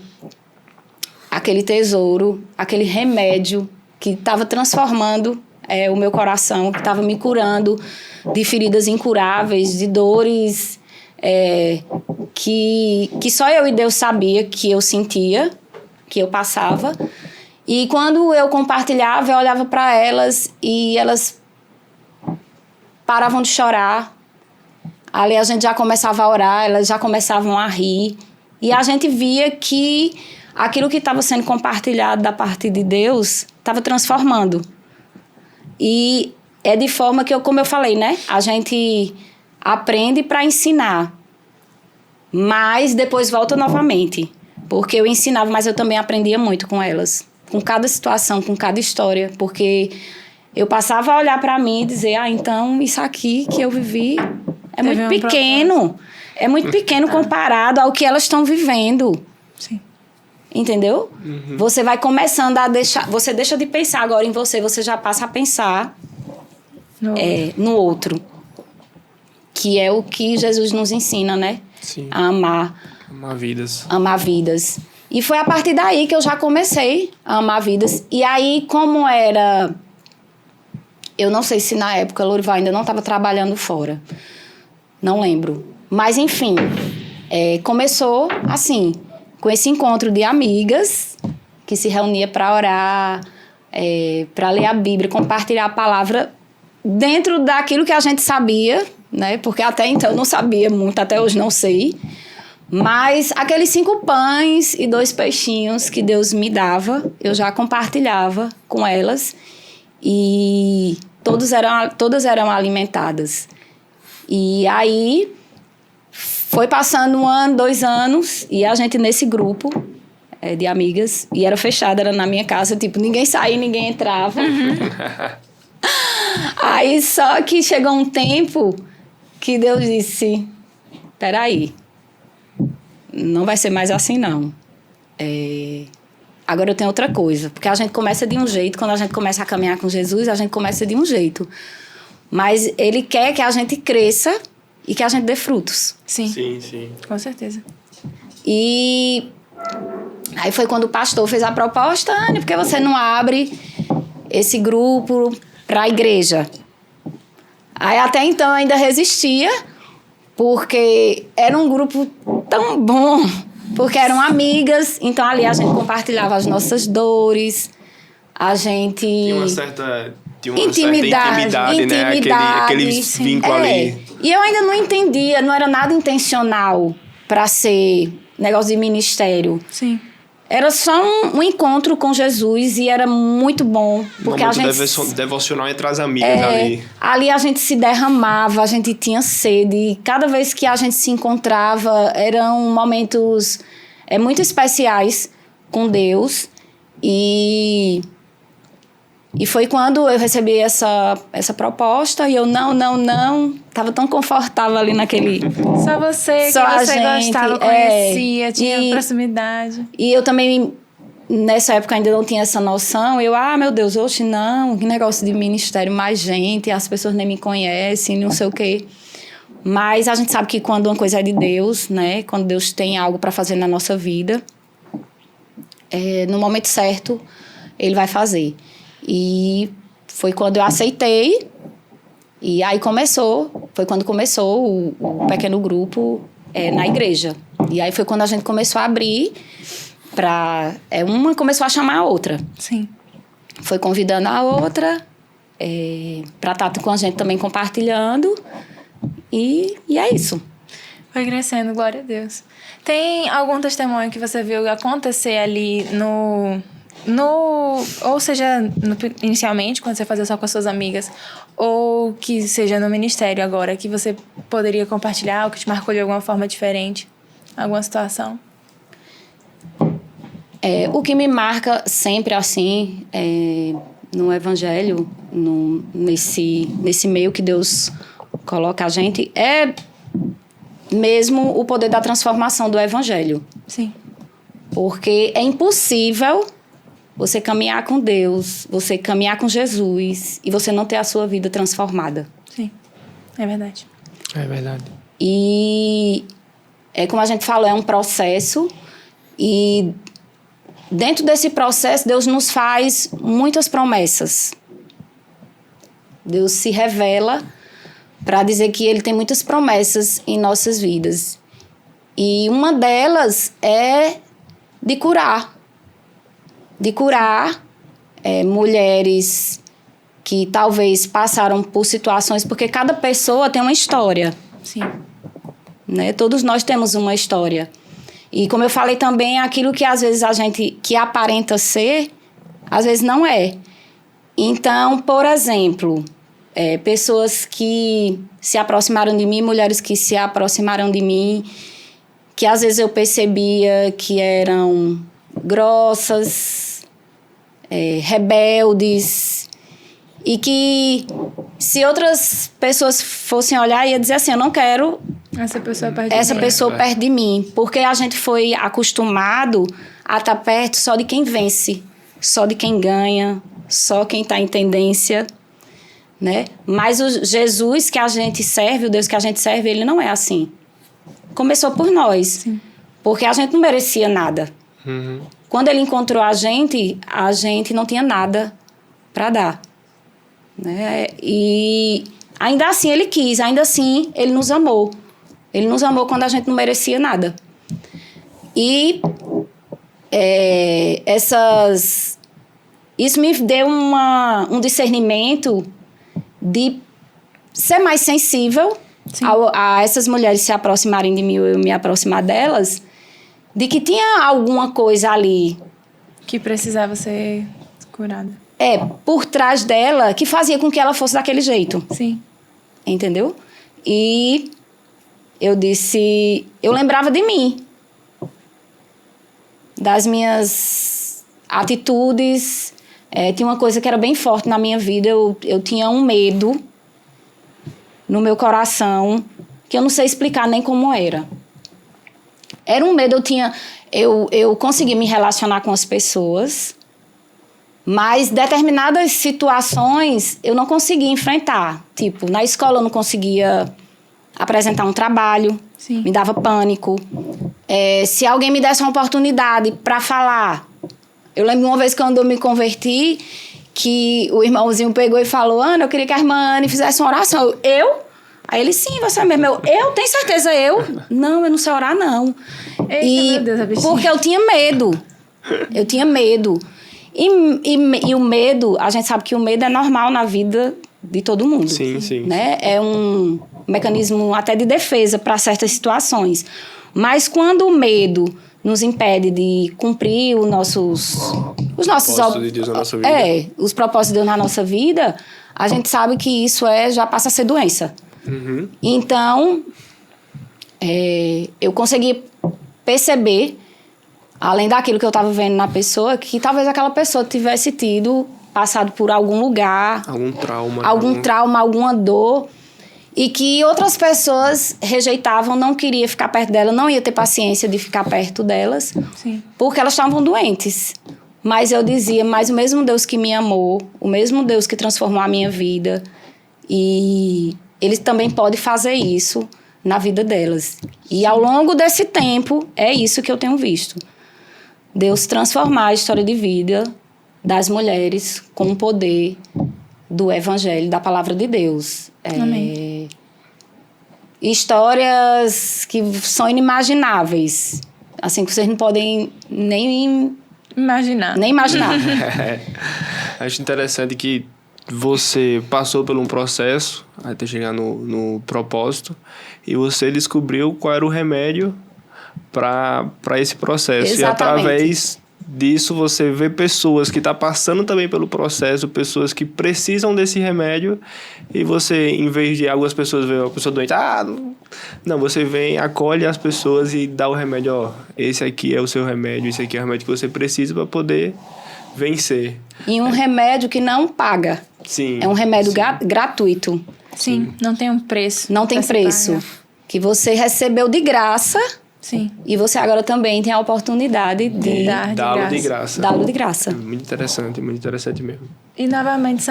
aquele tesouro, aquele remédio que estava transformando o meu coração, que estava me curando de feridas incuráveis, de dores que só eu e Deus sabia que eu sentia, que eu passava. E quando eu compartilhava, eu olhava para elas e elas paravam de chorar. Ali a gente já começava a orar, elas já começavam a rir. E a gente via que aquilo que estava sendo compartilhado da parte de Deus estava transformando. E é de forma que, como eu falei, né? A gente aprende para ensinar, mas depois volta novamente. Porque eu ensinava, mas eu também aprendia muito com elas. Com cada situação, com cada história. Porque eu passava a olhar para mim e dizer, então isso aqui que eu vivi é muito pequeno. É muito pequeno comparado ao que elas estão vivendo. Sim. Entendeu? Uhum. Você vai começando a deixar... Você deixa de pensar agora em você já passa a pensar no outro. Que é o que Jesus nos ensina, né? Sim. A amar. Amar vidas. Amar vidas. E foi a partir daí que eu já comecei a amar vidas. E aí, como era... Eu não sei se na época a Lourival ainda não estava trabalhando fora. Não lembro. Mas, enfim, começou assim, com esse encontro de amigas que se reunia para orar, para ler a Bíblia, compartilhar a palavra dentro daquilo que a gente sabia, né? Porque até então eu não sabia muito, até hoje não sei. Mas aqueles 5 pães e 2 peixinhos que Deus me dava, eu já compartilhava com elas e todas eram alimentadas. E aí foi passando 1 ano, 2 anos, e a gente nesse grupo de amigas, e era fechado, era na minha casa, tipo, ninguém saía, ninguém entrava. Aí só que chegou um tempo que Deus disse, peraí, não vai ser mais assim, não. Agora eu tenho outra coisa. Porque a gente começa de um jeito, quando a gente começa a caminhar com Jesus, a gente começa de um jeito. Mas Ele quer que a gente cresça e que a gente dê frutos. Sim. Sim, sim. Com certeza. E aí foi quando o pastor fez a proposta, Anny, por que você não abre esse grupo para a igreja? Aí até então eu ainda resistia, porque era um grupo tão bom, porque eram amigas, então ali a gente compartilhava as nossas dores, a gente... Tinha uma certa intimidade, né? Aquele vínculo ali. E eu ainda não entendia, não era nada intencional para ser negócio de ministério. Sim. Era só um encontro com Jesus e era muito bom. Porque um a gente devocional entre as amigas ali. Ali a gente se derramava, a gente tinha sede. Cada vez que a gente se encontrava, eram momentos muito especiais com Deus. E foi quando eu recebi essa proposta e eu não. Tava tão confortável ali naquele... Só você, só que você gente, gostava, conhecia, tinha proximidade. E eu também, nessa época, ainda não tinha essa noção. Meu Deus, hoje não, que negócio de ministério, mais gente, as pessoas nem me conhecem, não sei o quê. Mas a gente sabe que quando uma coisa é de Deus, né? Quando Deus tem algo para fazer na nossa vida, no momento certo, Ele vai fazer. E foi quando eu aceitei, e aí foi quando começou o pequeno grupo na igreja. E aí foi quando a gente começou a abrir uma começou a chamar a outra. Sim. Foi convidando a outra para estar com a gente também compartilhando, e é isso. Foi crescendo, glória a Deus. Tem algum testemunho que você viu acontecer ali ou seja, inicialmente, quando você fazia só com as suas amigas, ou que seja no ministério agora, que você poderia compartilhar, ou que te marcou de alguma forma diferente? Alguma situação? O que me marca sempre assim, no evangelho, nesse meio que Deus coloca a gente, é mesmo o poder da transformação do evangelho. Sim. Porque é impossível você caminhar com Deus, você caminhar com Jesus e você não ter a sua vida transformada. Sim, é verdade. É verdade. E como a gente falou, é um processo, e dentro desse processo Deus nos faz muitas promessas. Deus se revela para dizer que Ele tem muitas promessas em nossas vidas. E uma delas é de curar. De curar mulheres que talvez passaram por situações, porque cada pessoa tem uma história. Sim. Né? Todos nós temos uma história. E como eu falei também, aquilo que às vezes a gente que aparenta ser, às vezes não é. Então, por exemplo, pessoas que se aproximaram de mim, mulheres que se aproximaram de mim, que às vezes eu percebia que eram grossas, rebeldes, e que se outras pessoas fossem olhar, ia dizer assim, eu não quero essa pessoa perto de mim, porque a gente foi acostumado a estar perto só de quem vence, só de quem ganha, só quem está em tendência, né? Mas o Jesus que a gente serve, o Deus que a gente serve, Ele não é assim. Começou por nós. Sim. Porque a gente não merecia nada. Quando ele encontrou a gente não tinha nada para dar. Né? E ainda assim ele quis, ainda assim ele nos amou. Ele nos amou quando a gente não merecia nada. E isso me deu um discernimento de ser mais sensível a essas mulheres se aproximarem de mim ou eu me aproximar delas, de que tinha alguma coisa ali que precisava ser curada. Por trás dela, que fazia com que ela fosse daquele jeito. Sim. Entendeu? E eu lembrava de mim, das minhas atitudes. Tinha uma coisa que era bem forte na minha vida. Eu tinha um medo no meu coração que eu não sei explicar nem como era. Era um medo, eu conseguia me relacionar com as pessoas, mas determinadas situações eu não conseguia enfrentar. Tipo, na escola eu não conseguia apresentar um trabalho. Sim. Me dava pânico. Se alguém me desse uma oportunidade para falar... Eu lembro uma vez quando eu me converti, que o irmãozinho pegou e falou: Ana, eu queria que a irmã Anne fizesse uma oração. Eu? Aí ele, sim, você mesmo. Eu? Tem certeza? Não, eu não sei orar, não. Eita, meu Deus, porque eu tinha medo. Eu tinha medo. E o medo, a gente sabe que o medo é normal na vida de todo mundo. Sim, sim. Né? É um mecanismo até de defesa para certas situações. Mas quando o medo nos impede de cumprir os nossos propósitos de Deus na nossa vida. Os propósitos de Deus na nossa vida, a gente sabe que isso já passa a ser doença. Então, eu consegui perceber, além daquilo que eu estava vendo na pessoa, que talvez aquela pessoa tivesse passado por algum lugar, algum trauma, alguma dor, e que outras pessoas rejeitavam, não queria ficar perto dela, não ia ter paciência de ficar perto delas, Sim. porque elas estavam doentes. Mas eu dizia, mas o mesmo Deus que me amou, o mesmo Deus que transformou a minha vida, e Ele também pode fazer isso na vida delas. E ao longo desse tempo, é isso que eu tenho visto. Deus transformar a história de vida das mulheres com o poder do Evangelho, da Palavra de Deus. Amém. Histórias que são inimagináveis. Assim, que vocês não podem nem imaginar. Acho interessante que você passou por um processo até chegar no propósito e você descobriu qual era o remédio para esse processo. Exatamente. E através disso você vê pessoas que estão passando também pelo processo, pessoas que precisam desse remédio, e você, em vez de algumas pessoas ver uma pessoa doente, não, você vem, acolhe as pessoas e dá o remédio, esse aqui é o seu remédio, esse aqui é o remédio que você precisa para poder vencer. E um remédio que não paga. Sim. É um remédio gratuito. Sim, não tem um preço. Não tem preço. Que você recebeu de graça. Sim. E você agora também tem a oportunidade de dá-lo de graça. Dá-lo de graça. Muito interessante mesmo. E novamente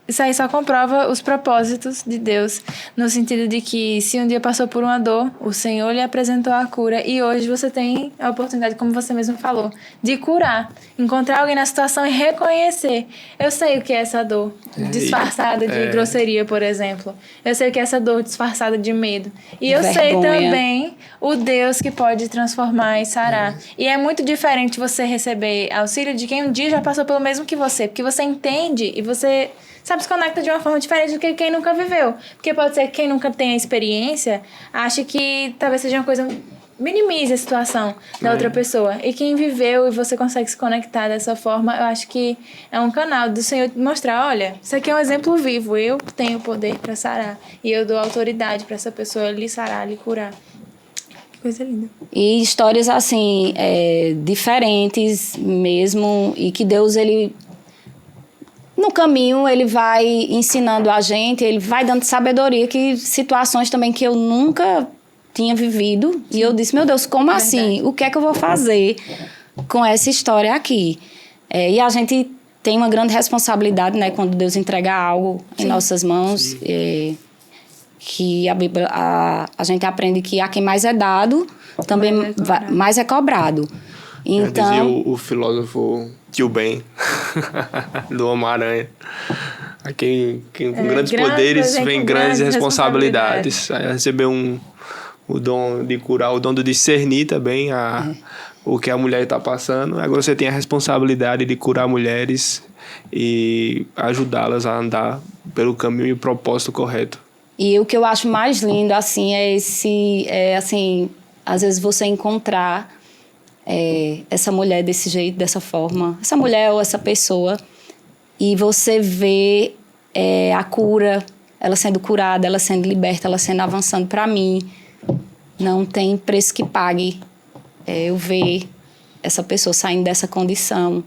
isso aí só comprova os propósitos de Deus, no sentido de que se um dia passou por uma dor, o Senhor lhe apresentou a cura, e hoje você tem a oportunidade, como você mesmo falou, de curar, encontrar alguém na situação e reconhecer. Eu sei o que é essa dor disfarçada de grosseria, por exemplo. Eu sei o que é essa dor disfarçada de medo. E eu sei também o Deus que pode transformar e sarar. E é muito diferente você receber auxílio de quem um dia já passou pelo mesmo que você, porque você entende e você se conecta de uma forma diferente do que quem nunca viveu. Porque pode ser que quem nunca tenha experiência ache que talvez seja uma coisa... minimize a situação da outra pessoa. E quem viveu e você consegue se conectar dessa forma, eu acho que é um canal do Senhor mostrar, olha, isso aqui é um exemplo vivo. Eu tenho poder para sarar. E eu dou autoridade para essa pessoa lhe sarar, lhe curar. Que coisa linda. E histórias assim, diferentes mesmo. E que Deus, Ele... no caminho, Ele vai ensinando a gente, Ele vai dando sabedoria, que situações também que eu nunca tinha vivido. Sim. E eu disse, meu Deus, como assim? O que é que eu vou fazer com essa história aqui? E a gente tem uma grande responsabilidade, né? Quando Deus entrega algo em nossas mãos. Que a Bíblia, a gente aprende que a quem mais é dado, também mais é cobrado. Então, já dizia o filósofo Tio Ben, do Homem-Aranha. Com grandes poderes vem grandes responsabilidades. Aí receber o dom de curar, o dom de discernir também o que a mulher está passando. Agora você tem a responsabilidade de curar mulheres e ajudá-las a andar pelo caminho e o propósito correto. E o que eu acho mais lindo, assim, assim, às vezes você encontrar essa mulher desse jeito, dessa forma, essa mulher ou essa pessoa, e você vê a cura, ela sendo curada, ela sendo liberta, ela sendo avançando. Para mim, não tem preço que pague eu ver essa pessoa saindo dessa condição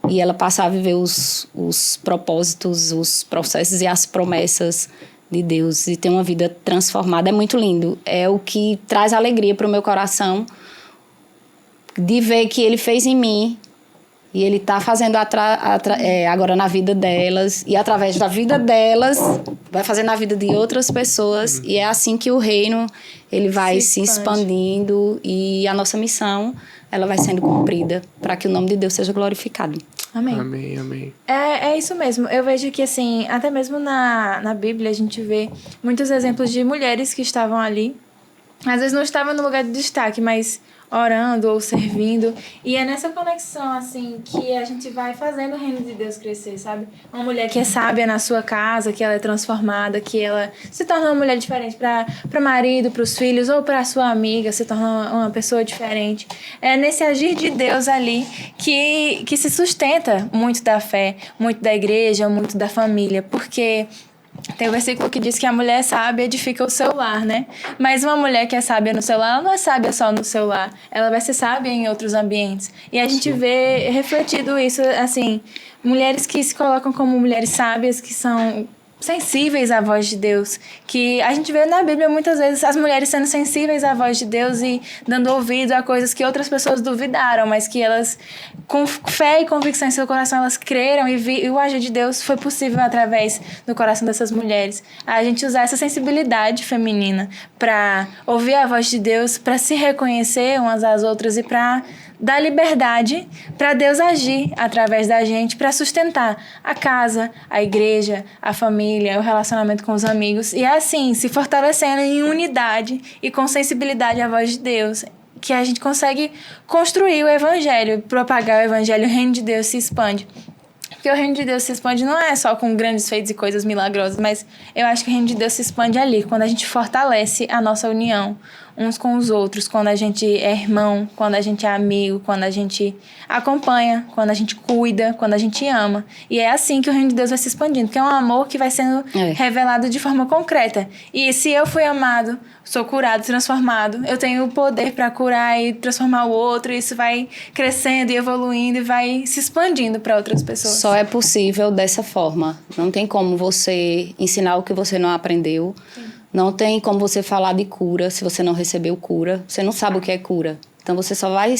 e ela passar a viver os propósitos, os processos e as promessas de Deus e ter uma vida transformada. É muito lindo. É o que traz alegria para o meu coração de ver que Ele fez em mim e Ele está fazendo agora na vida delas, e através da vida delas vai fazer na vida de outras pessoas. E é assim que o reino ele vai se expandindo e a nossa missão ela vai sendo cumprida para que o nome de Deus seja glorificado. Amém. Amém, amém. É isso mesmo. Eu vejo que, assim, até mesmo na Bíblia a gente vê muitos exemplos de mulheres que estavam ali. Às vezes não estavam no lugar de destaque, mas orando ou servindo. E é nessa conexão, assim, que a gente vai fazendo o reino de Deus crescer, sabe? Uma mulher que é sábia na sua casa, que ela é transformada, que ela se torna uma mulher diferente para marido, para os filhos, ou para sua amiga, se torna uma pessoa diferente. É nesse agir de Deus ali que se sustenta muito da fé, muito da igreja, muito da família, porque tem um versículo que diz que a mulher sábia edifica o seu lar, né? Mas uma mulher que é sábia no seu lar, ela não é sábia só no seu lar. Ela vai ser sábia em outros ambientes. E a gente vê refletido isso, assim, mulheres que se colocam como mulheres sábias, que são sensíveis à voz de Deus, que a gente vê na Bíblia muitas vezes as mulheres sendo sensíveis à voz de Deus e dando ouvido a coisas que outras pessoas duvidaram, mas que elas, com fé e convicção em seu coração, elas creram e o agir de Deus foi possível através do coração dessas mulheres. A gente usar essa sensibilidade feminina para ouvir a voz de Deus, para se reconhecer umas às outras e para dar liberdade para Deus agir através da gente para sustentar a casa, a igreja, a família, o relacionamento com os amigos e assim, se fortalecendo em unidade e com sensibilidade à voz de Deus, que a gente consegue construir o evangelho, propagar o evangelho, o reino de Deus se expande. Porque o reino de Deus se expande não é só com grandes feitos e coisas milagrosas, mas eu acho que o reino de Deus se expande ali, quando a gente fortalece a nossa união uns com os outros, quando a gente é irmão, quando a gente é amigo, quando a gente acompanha, quando a gente cuida, quando a gente ama. E é assim que o reino de Deus vai se expandindo, porque é um amor que vai sendo revelado de forma concreta. E se eu fui amado, sou curado, transformado, eu tenho o poder para curar e transformar o outro, e isso vai crescendo e evoluindo e vai se expandindo para outras pessoas. Só é possível dessa forma. Não tem como você ensinar o que você não aprendeu. Sim. Não tem como você falar de cura se você não recebeu cura. Você não sabe o que é cura. Então, você só vai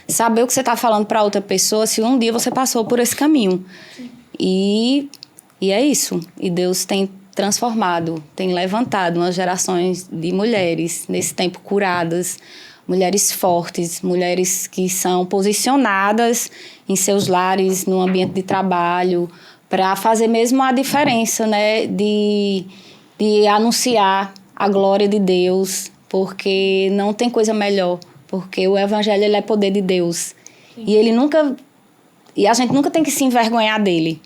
saber o que você está falando para outra pessoa se um dia você passou por esse caminho. E é isso. E Deus tem transformado, tem levantado umas gerações de mulheres nesse tempo curadas, mulheres fortes, mulheres que são posicionadas em seus lares, no ambiente de trabalho, para fazer mesmo a diferença, né, de anunciar a glória de Deus, porque não tem coisa melhor, porque o evangelho ele é poder de Deus. Sim. E a gente nunca tem que se envergonhar dele,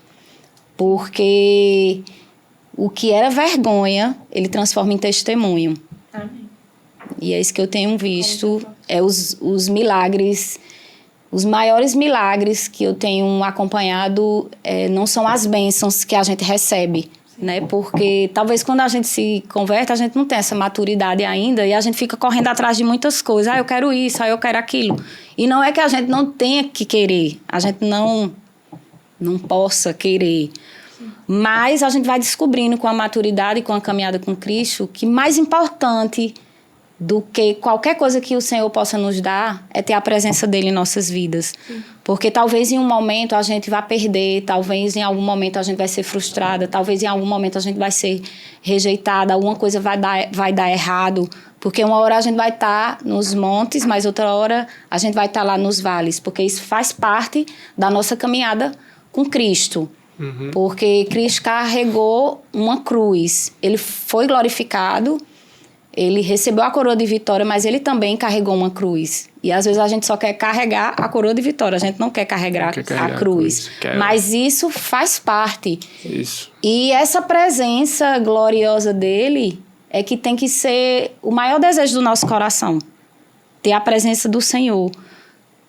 porque o que era vergonha, ele transforma em testemunho. Amém. E é isso que eu tenho visto, os milagres, os maiores milagres que eu tenho acompanhado não são as bênçãos que a gente recebe, né? Porque talvez quando a gente se converte, a gente não tem essa maturidade ainda e a gente fica correndo atrás de muitas coisas. Eu quero isso, eu quero aquilo. E não é que a gente não tenha que querer, a gente não possa querer. Sim. Mas a gente vai descobrindo com a maturidade e com a caminhada com Cristo que mais importante do que qualquer coisa que o Senhor possa nos dar, é ter a presença dele em nossas vidas. Sim. Porque talvez em um momento a gente vá perder, talvez em algum momento a gente vai ser frustrada, talvez em algum momento a gente vai ser rejeitada, alguma coisa vai dar errado, porque uma hora a gente vai estar nos montes, mas outra hora a gente vai estar lá nos vales, porque isso faz parte da nossa caminhada com Cristo. Uhum. Porque Cristo carregou uma cruz, ele foi glorificado, ele recebeu a coroa de vitória, mas ele também carregou uma cruz. E às vezes a gente só quer carregar a coroa de vitória, a gente não quer carregar a cruz. Mas isso faz parte. Isso. E essa presença gloriosa dele é que tem que ser o maior desejo do nosso coração. Ter a presença do Senhor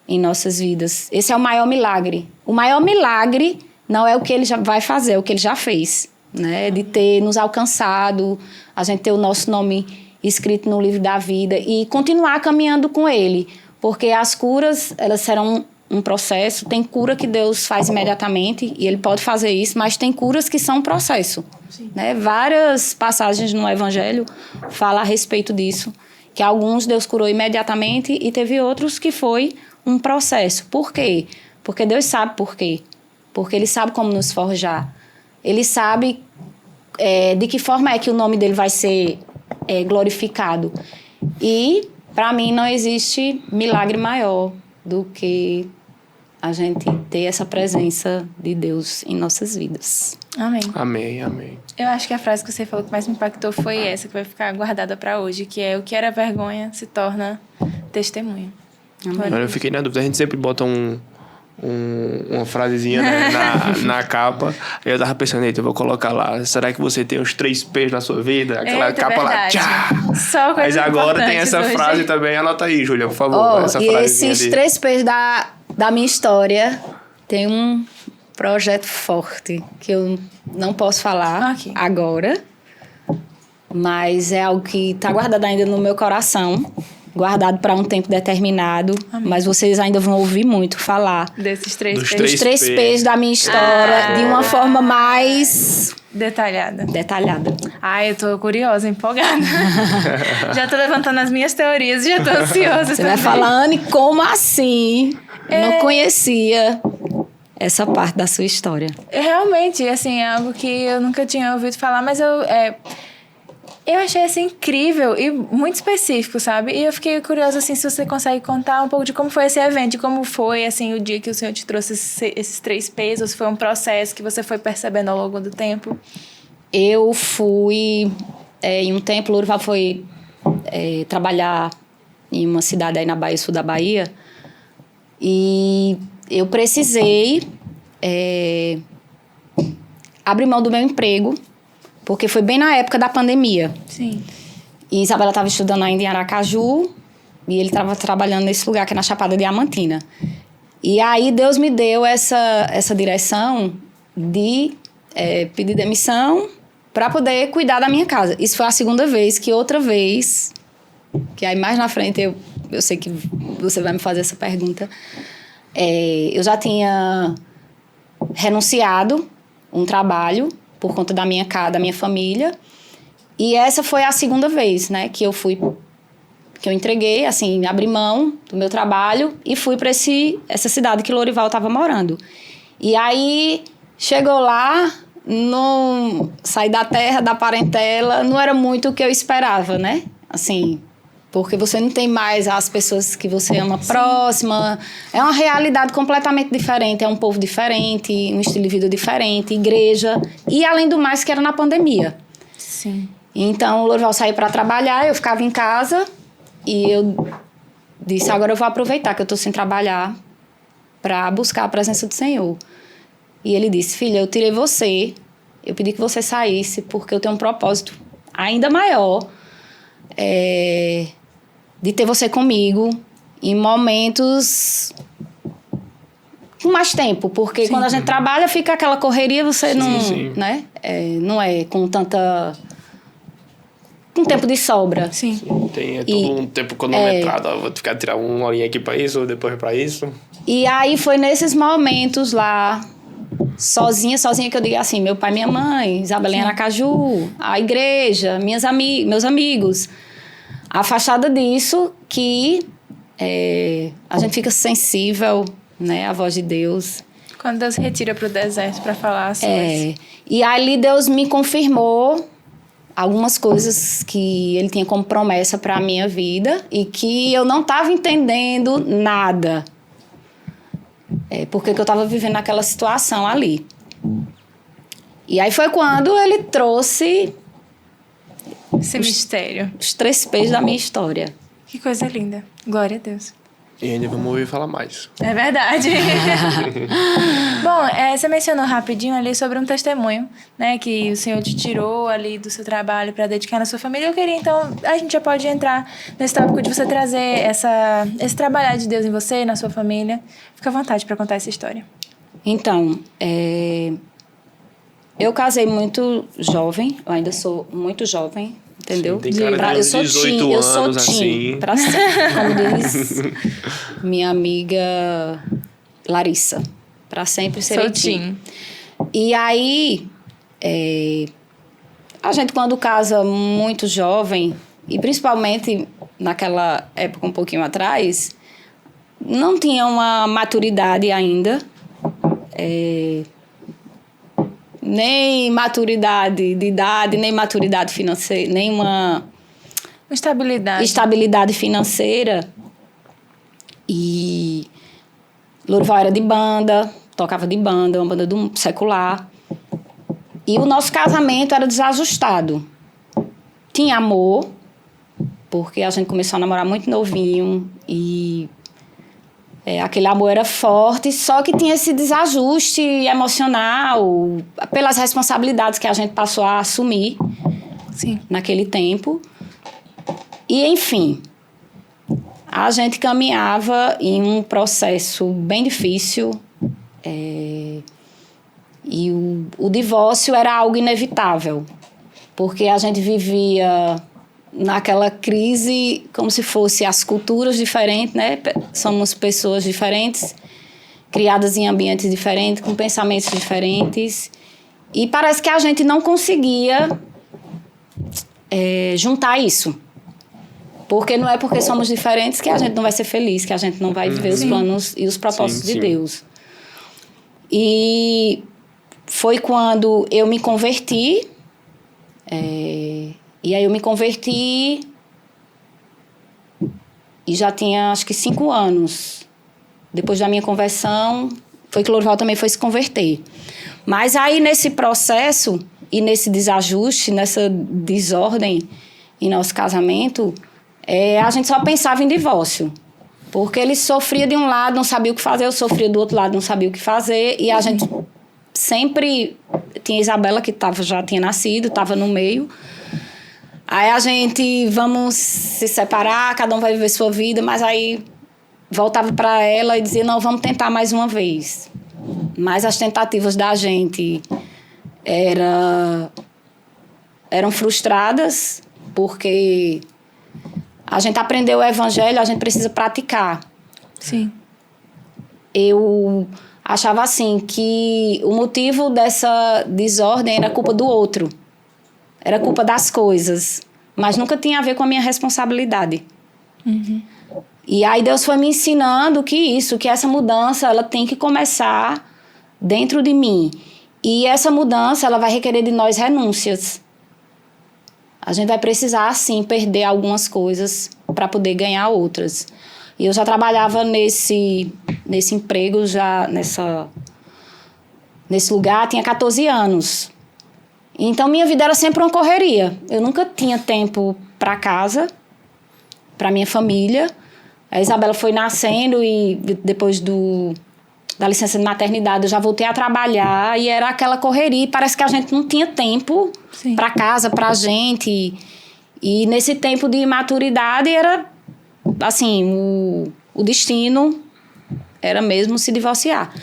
em nossas vidas. Esse é o maior milagre. O maior milagre não é o que ele já vai fazer, é o que ele já fez. Né? De ter nos alcançado, a gente ter o nosso nome escrito no livro da vida e continuar caminhando com ele, porque as curas, elas serão um processo. Tem cura que Deus faz imediatamente e ele pode fazer isso, mas tem curas que são um processo, né? Várias passagens no Evangelho falam a respeito disso, que alguns Deus curou imediatamente e teve outros que foi um processo. Por quê? Porque Deus sabe por quê, porque ele sabe como nos forjar, ele sabe de que forma é que o nome dele vai ser glorificado. E, para mim, não existe milagre maior do que a gente ter essa presença de Deus em nossas vidas. Amém. Amém, amém. Eu acho que a frase que você falou que mais me impactou foi essa, que vai ficar guardada para hoje, que é: o que era vergonha se torna testemunho. Amém. Eu fiquei na dúvida, a gente sempre bota uma frasezinha, né, na capa. Eu tava pensando, eita, eu vou colocar lá. Será que você tem os 3 P's na sua vida? Aquela capa verdade. Lá, tchá! Só mas agora tem essa hoje. Frase também. Anota aí, Júlia, por favor. Essa e esses 3 P's da minha história, tem um projeto forte que eu não posso falar agora, mas é algo que tá guardado ainda no meu coração. Guardado para um tempo determinado. Amém. Mas vocês ainda vão ouvir muito falar desses 3 P's. Dos 3 P's da minha história, de uma forma mais detalhada. Ai, eu tô curiosa, empolgada. Já tô levantando as minhas teorias, já tô ansiosa. Você vai falar, Anne, como assim? Não conhecia essa parte da sua história. Realmente, assim, é algo que eu nunca tinha ouvido falar, mas eu achei, assim, incrível e muito específico, sabe? E eu fiquei curiosa, assim, se você consegue contar um pouco de como foi esse evento, de como foi, assim, o dia que o Senhor te trouxe esses 3 P's, ou se foi um processo que você foi percebendo ao longo do tempo. Eu fui, em um tempo, o Lourival foi trabalhar em uma cidade aí na Bahia, sul da Bahia, e eu precisei abrir mão do meu emprego, porque foi bem na época da pandemia. Sim. E Isabela estava estudando ainda em Aracaju e ele estava trabalhando nesse lugar que é na Chapada Diamantina. E aí Deus me deu essa direção de pedir demissão para poder cuidar da minha casa. Isso foi a segunda vez, que aí mais na frente eu sei que você vai me fazer essa pergunta. Eu já tinha renunciado um trabalho por conta da minha família. E essa foi a segunda vez, né, que eu entreguei, assim, abri mão do meu trabalho e fui para essa cidade que Lourival estava morando. E aí, chegou lá, saí da terra, da parentela, não era muito o que eu esperava, né? Assim, porque você não tem mais as pessoas que você ama próxima. É uma realidade completamente diferente, é um povo diferente, um estilo de vida diferente, igreja. E, além do mais, que era na pandemia. Sim. Então, o Lourival saiu para trabalhar, eu ficava em casa e eu disse, agora eu vou aproveitar que eu estou sem trabalhar para buscar a presença do Senhor. E ele disse, filha, eu tirei você, eu pedi que você saísse porque eu tenho um propósito ainda maior, de ter você comigo em momentos com mais tempo, porque quando a gente trabalha fica aquela correria, você né? Não é com tanta... com tempo de sobra. Sim. Tem todo um tempo cronometrado, vou ficar tirar uma horinha aqui para isso, depois para isso. E aí foi nesses momentos lá, sozinha que eu digo assim, meu pai, minha mãe, Isabela em Aracaju, a igreja, meus amigos. afastada disso, que a gente fica sensível, né, à voz de Deus. Quando Deus retira para o deserto para falar as coisas. E ali Deus me confirmou algumas coisas que Ele tinha como promessa para a minha vida e que eu não estava entendendo nada. Porque eu estava vivendo aquela situação ali. E aí foi quando Ele trouxe esse mistério. Os 3 P's da minha história. Que coisa linda. Glória a Deus. E ainda vamos ouvir falar mais. É verdade. Bom, você mencionou rapidinho ali sobre um testemunho, né? Que o Senhor te tirou ali do seu trabalho para dedicar na sua família. Eu queria, então, a gente já pode entrar nesse tópico de você trazer esse trabalhar de Deus em você e na sua família. Fica à vontade para contar essa história. Então, eu casei muito jovem. Eu ainda sou muito jovem. Entendeu? Sim, tem cara de 18 eu sou anos, teen, assim. pra sempre, como diz minha amiga Larissa. Pra sempre serei teen. E aí, a gente quando casa muito jovem, e principalmente naquela época um pouquinho atrás, não tinha uma maturidade ainda. Nem maturidade de idade, nem maturidade financeira, nem uma estabilidade financeira. E Lourival era de banda, tocava de banda, uma banda secular. E o nosso casamento era desajustado. Tinha amor, porque a gente começou a namorar muito novinho e aquele amor era forte, só que tinha esse desajuste emocional pelas responsabilidades que a gente passou a assumir. Sim. Naquele tempo. E, enfim, a gente caminhava em um processo bem difícil e o divórcio era algo inevitável, porque a gente vivia naquela crise como se fosse as culturas diferentes, né? Somos pessoas diferentes, criadas em ambientes diferentes, com pensamentos diferentes. E parece que a gente não conseguia juntar isso. Porque não é porque somos diferentes que a gente não vai ser feliz, que a gente não vai viver os planos e os propósitos de Deus. E foi quando eu me converti. E aí eu me converti e já tinha acho que 5 anos. Depois da minha conversão, foi que o Lourival também foi se converter. Mas aí nesse processo e nesse desajuste, nessa desordem em nosso casamento, a gente só pensava em divórcio. Porque ele sofria de um lado, não sabia o que fazer, eu sofria do outro lado, não sabia o que fazer. E a gente sempre... Tinha a Isabela, que já tinha nascido, estava no meio. Aí a gente, vamos se separar, cada um vai viver sua vida, mas aí voltava para ela e dizia, não, vamos tentar mais uma vez. Mas as tentativas da gente eram frustradas, porque a gente aprendeu o evangelho, a gente precisa praticar. Sim. Eu achava assim, que o motivo dessa desordem era culpa do outro. Era culpa das coisas, mas nunca tinha a ver com a minha responsabilidade. Uhum. E aí Deus foi me ensinando que essa mudança, ela tem que começar dentro de mim. E essa mudança, ela vai requerer de nós renúncias. A gente vai precisar, sim, perder algumas coisas para poder ganhar outras. E eu já trabalhava nesse emprego, já nesse lugar, tinha 14 anos. Então, minha vida era sempre uma correria. Eu nunca tinha tempo para casa, para minha família. A Isabela foi nascendo e depois da licença de maternidade eu já voltei a trabalhar e era aquela correria. Parece que a gente não tinha tempo para casa, para a gente. E nesse tempo de imaturidade era, assim, o destino era mesmo se divorciar.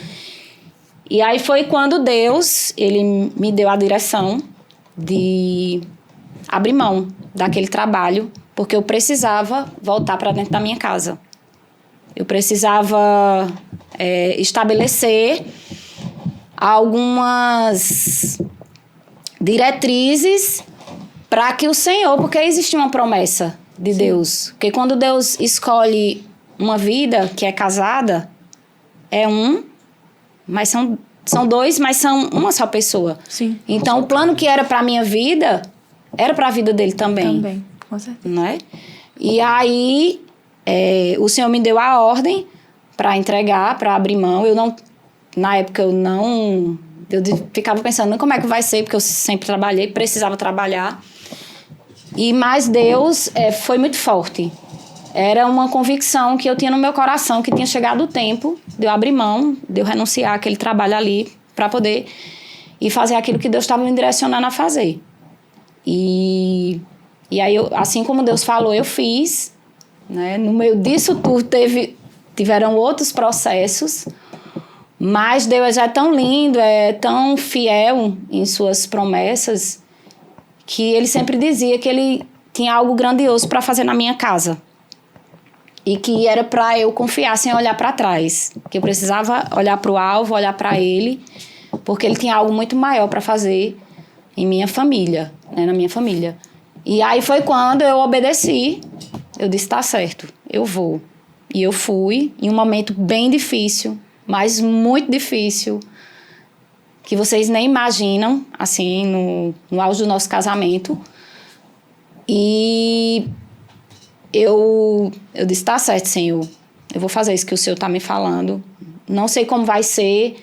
E aí foi quando Deus, ele me deu a direção de abrir mão daquele trabalho, porque eu precisava voltar para dentro da minha casa. Eu precisava estabelecer algumas diretrizes para que o Senhor, porque existia uma promessa de Deus. Porque quando Deus escolhe uma vida que é casada, é mas são dois, mas são uma só pessoa. Sim. Então, o plano que era para minha vida, era para a vida dele também. Também, com certeza. Né? E aí, o Senhor me deu a ordem para entregar, para abrir mão. Na época, eu ficava pensando, como é que vai ser? Porque eu sempre trabalhei, precisava trabalhar. Mas Deus foi muito forte. Era uma convicção que eu tinha no meu coração, que tinha chegado o tempo de eu abrir mão, de eu renunciar àquele trabalho ali, para poder ir fazer aquilo que Deus estava me direcionando a fazer. E aí, assim como Deus falou, eu fiz. Né? No meio disso tudo, tiveram outros processos, mas Deus é tão lindo, é tão fiel em suas promessas, que Ele sempre dizia que Ele tinha algo grandioso para fazer na minha casa. E que era para eu confiar sem olhar para trás. Que eu precisava olhar para o alvo, olhar para Ele, porque Ele tinha algo muito maior para fazer em minha família, né, na minha família. E aí foi quando eu obedeci. Eu disse, tá certo, eu vou. E eu fui em um momento bem difícil, mas muito difícil, que vocês nem imaginam, assim, no auge do nosso casamento. E eu disse, tá certo, Senhor, eu vou fazer isso que o Senhor tá me falando. Não sei como vai ser.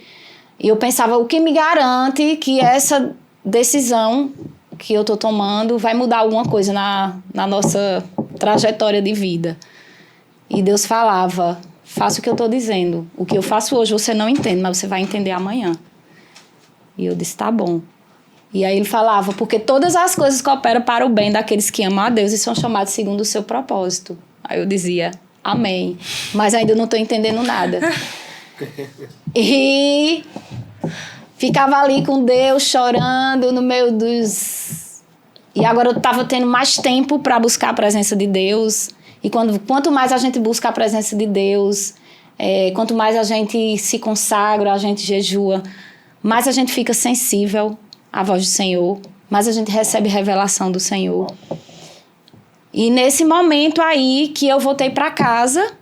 E eu pensava, o que me garante que essa decisão que eu tô tomando vai mudar alguma coisa na nossa trajetória de vida? E Deus falava, faça o que eu tô dizendo. O que eu faço hoje você não entende, mas você vai entender amanhã. E eu disse, tá bom. E aí ele falava, porque todas as coisas cooperam para o bem daqueles que amam a Deus e são chamados segundo o seu propósito. Aí eu dizia, amém. Mas ainda não estou entendendo nada. E ficava ali com Deus, chorando no meio dos... E agora eu estava tendo mais tempo para buscar a presença de Deus. E quanto mais a gente busca a presença de Deus, quanto mais a gente se consagra, a gente jejua, mais a gente fica sensível à voz do Senhor, mais a gente recebe revelação do Senhor. E nesse momento aí que eu voltei para casa,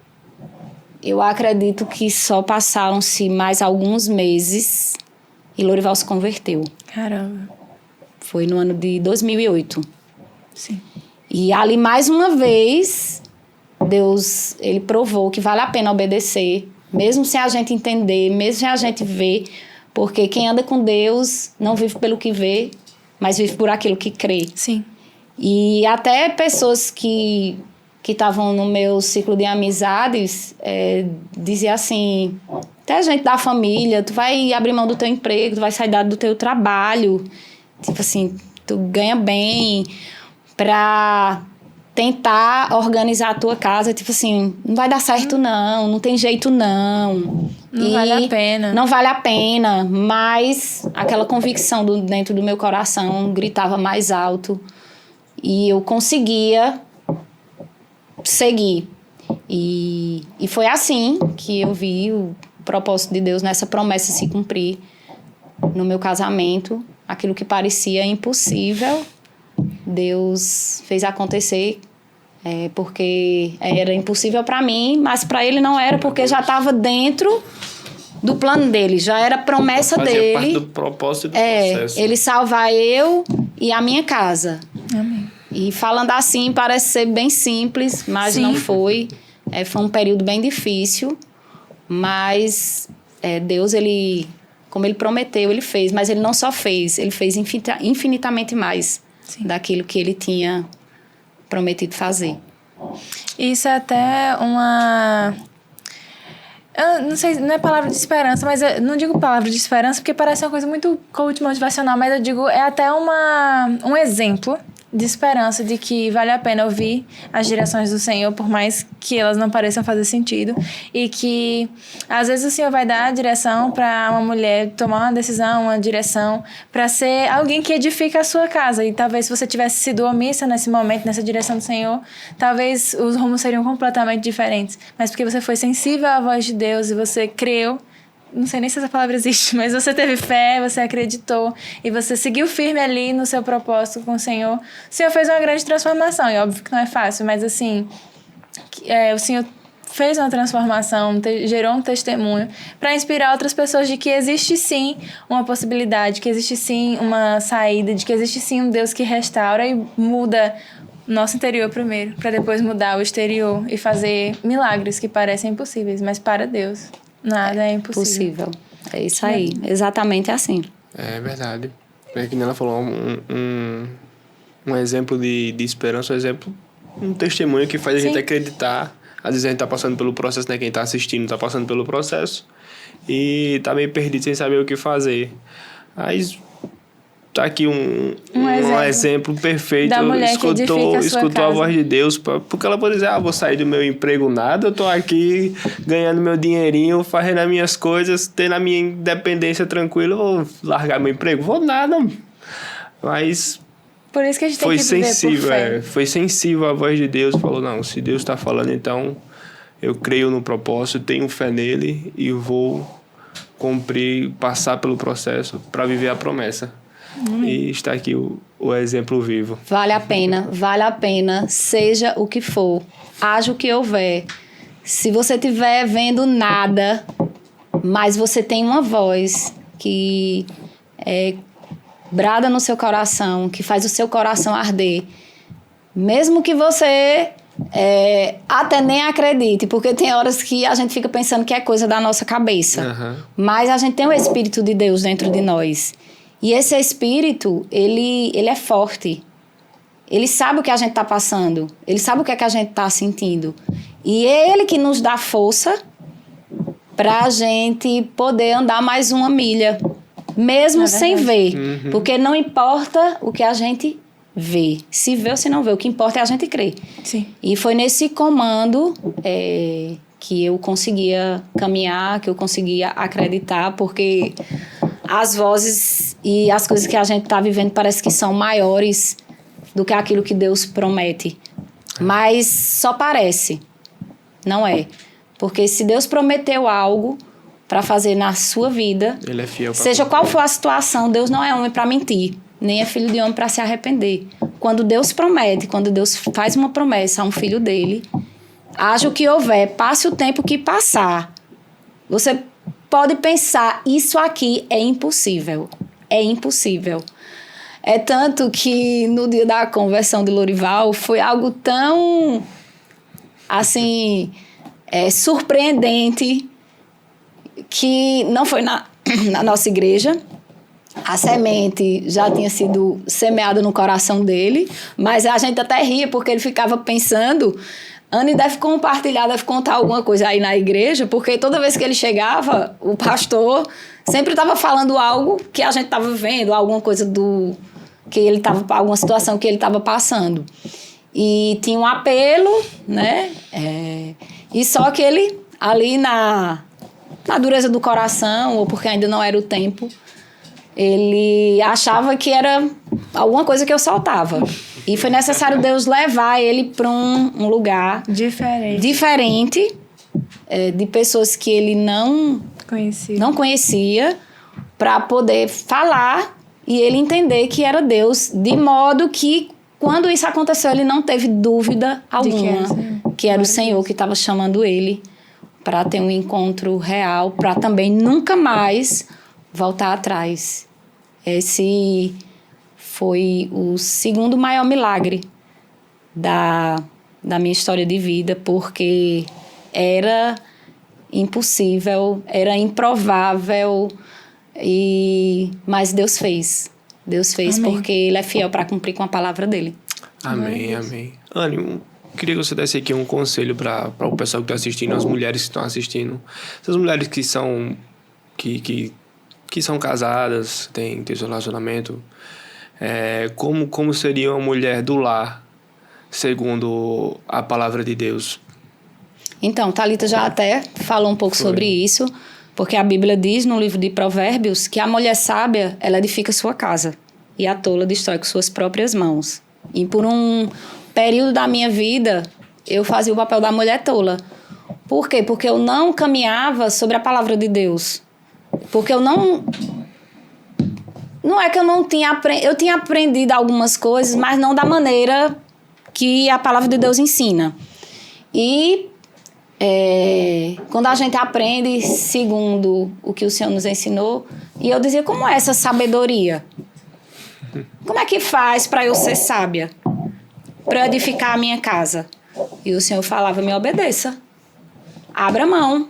eu acredito que só passaram-se mais alguns meses e Lorival se converteu. Caramba. Foi no ano de 2008. Sim. E ali, mais uma vez, Deus, Ele provou que vale a pena obedecer, mesmo sem a gente entender, mesmo sem a gente ver, porque quem anda com Deus não vive pelo que vê, mas vive por aquilo que crê. Sim. E até pessoas que estavam no meu ciclo de amizades diziam assim, até gente da família, tu vai abrir mão do teu emprego, tu vai sair do teu trabalho, tipo assim, tu ganha bem pra tentar organizar a tua casa, tipo assim, não vai dar certo não tem jeito não. Não vale a pena. Não vale a pena, mas aquela convicção dentro do meu coração gritava mais alto e eu conseguia seguir. E foi assim que eu vi o propósito de Deus nessa promessa se cumprir no meu casamento. Aquilo que parecia impossível, Deus fez acontecer, porque era impossível para mim, mas para Ele não era, porque já estava dentro do plano dele, já era promessa Fazia dele. parte do propósito do processo. Ele salvar eu e a minha casa. Amém. E falando assim, parece ser bem simples, mas Sim. não foi. Foi um período bem difícil, mas Deus, Ele, como Ele prometeu, Ele fez. Mas Ele não só fez, Ele fez infinitamente mais. Sim. Daquilo que Ele tinha prometido fazer. Isso é até uma... Eu não sei, não é palavra de esperança, mas eu não digo palavra de esperança porque parece uma coisa muito coach motivacional, mas eu digo, é até um exemplo de esperança, de que vale a pena ouvir as direções do Senhor, por mais que elas não pareçam fazer sentido, e que às vezes o Senhor vai dar a direção para uma mulher tomar uma decisão, uma direção, para ser alguém que edifica a sua casa, e talvez se você tivesse sido omissa nesse momento, nessa direção do Senhor, talvez os rumos seriam completamente diferentes, mas porque você foi sensível à voz de Deus e você creu, não sei nem se essa palavra existe, mas você teve fé, você acreditou e você seguiu firme ali no seu propósito com o Senhor fez uma grande transformação. E óbvio que não é fácil, mas assim, o Senhor fez uma transformação, gerou um testemunho para inspirar outras pessoas de que existe sim uma possibilidade, que existe sim uma saída, de que existe sim um Deus que restaura e muda o nosso interior primeiro, para depois mudar o exterior e fazer milagres que parecem impossíveis, mas para Deus nada é impossível. É isso aí, exatamente assim. É verdade. É que ela falou um exemplo de esperança, um testemunho que faz a gente acreditar. Às vezes a gente tá passando pelo processo, né? Quem tá assistindo tá passando pelo processo e tá meio perdido sem saber o que fazer. Mas tá aqui um exemplo perfeito. Da mulher escutou a voz de Deus, porque ela pode dizer, vou sair do meu emprego nada, eu tô aqui ganhando meu dinheirinho, fazendo as minhas coisas, tendo a minha independência tranquila, vou largar meu emprego? Vou nada. Mas por isso que a gente tem que viver por fé. Foi sensível à voz de Deus, falou, não, se Deus está falando, então eu creio no propósito, tenho fé nele e vou cumprir, passar pelo processo para viver a promessa. E está aqui o exemplo vivo. Vale a pena, seja o que for, haja o que houver. Se você estiver vendo nada, mas você tem uma voz que brada no seu coração, que faz o seu coração arder, mesmo que você até nem acredite, porque tem horas que a gente fica pensando que é coisa da nossa cabeça, mas a gente tem o Espírito de Deus dentro de nós. E esse Espírito, ele é forte. Ele sabe o que a gente está passando. Ele sabe o que é que a gente está sentindo. E é ele que nos dá força para a gente poder andar mais uma milha. Mesmo sem ver. Porque não importa o que a gente vê. Se vê ou se não vê. O que importa é a gente crer. Sim. E foi nesse comando que eu conseguia caminhar, que eu conseguia acreditar, porque as vozes e as coisas que a gente está vivendo parece que são maiores do que aquilo que Deus promete. Mas só parece. Não é. Porque se Deus prometeu algo para fazer na sua vida, Ele é fiel pra seja qual for a situação, Deus não é homem para mentir, nem é filho de homem para se arrepender. Quando Deus promete, quando Deus faz uma promessa a um filho dele, haja o que houver, passe o tempo que passar, você pode pensar, isso aqui é impossível. É impossível. É tanto que no dia da conversão de Lorival foi algo tão, assim, surpreendente, que não foi na nossa igreja. A semente já tinha sido semeada no coração dele, mas a gente até ria, porque ele ficava pensando... Anny deve compartilhar, deve contar alguma coisa aí na igreja, porque toda vez que ele chegava, o pastor sempre estava falando algo que a gente estava vendo, alguma coisa que ele estava, alguma situação que ele estava passando. E tinha um apelo, né? E só que ele, ali na dureza do coração, ou porque ainda não era o tempo, ele achava que era alguma coisa que eu soltava. E foi necessário Deus levar ele para um lugar diferente de pessoas que ele não conhecia, para poder falar e ele entender que era Deus, de modo que quando isso aconteceu ele não teve dúvida alguma que era o Senhor que estava chamando ele para ter um encontro real, para também nunca mais voltar atrás. Esse foi o segundo maior milagre da minha história de vida, porque era impossível, era improvável, mas Deus fez. Deus fez. Amém. Porque Ele é fiel para cumprir com a palavra dele. Amém, amém. Anny, queria que você desse aqui um conselho para o pessoal que está assistindo, as mulheres que estão assistindo, essas mulheres que são casadas, têm seu relacionamento. Como seria uma mulher do lar, segundo a palavra de Deus? Então, Thalita já até falou um pouco sobre isso, porque a Bíblia diz no livro de Provérbios que a mulher sábia, ela edifica sua casa e a tola destrói com suas próprias mãos. E por um período da minha vida, eu fazia o papel da mulher tola. Por quê? Porque eu não caminhava sobre a palavra de Deus. Porque eu não é que eu não tinha aprendido... Eu tinha aprendido algumas coisas, mas não da maneira que a palavra de Deus ensina. E quando a gente aprende segundo o que o Senhor nos ensinou, e eu dizia, como é essa sabedoria? Como é que faz para eu ser sábia? Para eu edificar a minha casa? E o Senhor falava, me obedeça. Abra mão.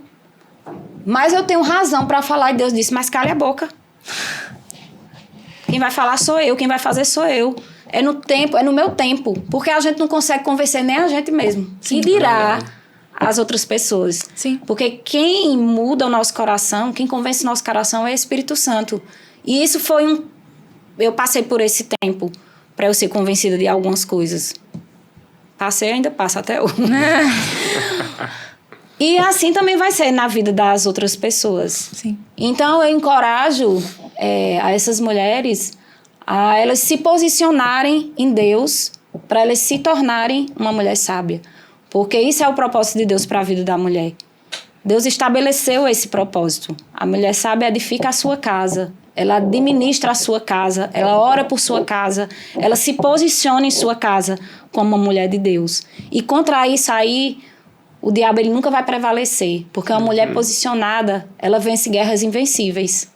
Mas eu tenho razão para falar. E Deus disse, mas cale a boca. Quem vai falar sou eu, quem vai fazer sou eu. É no meu tempo. Porque a gente não consegue convencer nem a gente mesmo. Sim. E dirá as outras pessoas. Sim. Porque quem muda o nosso coração, quem convence o nosso coração é o Espírito Santo. E isso foi eu passei por esse tempo para eu ser convencida de algumas coisas. Passei e ainda passo até hoje. E assim também vai ser na vida das outras pessoas. Sim. Então, eu encorajo a essas mulheres a elas se posicionarem em Deus para elas se tornarem uma mulher sábia. Porque isso é o propósito de Deus para a vida da mulher. Deus estabeleceu esse propósito. A mulher sábia edifica a sua casa. Ela administra a sua casa. Ela ora por sua casa. Ela se posiciona em sua casa como uma mulher de Deus. E contra isso aí, o diabo ele nunca vai prevalecer. Porque uma mulher posicionada, ela vence guerras invencíveis.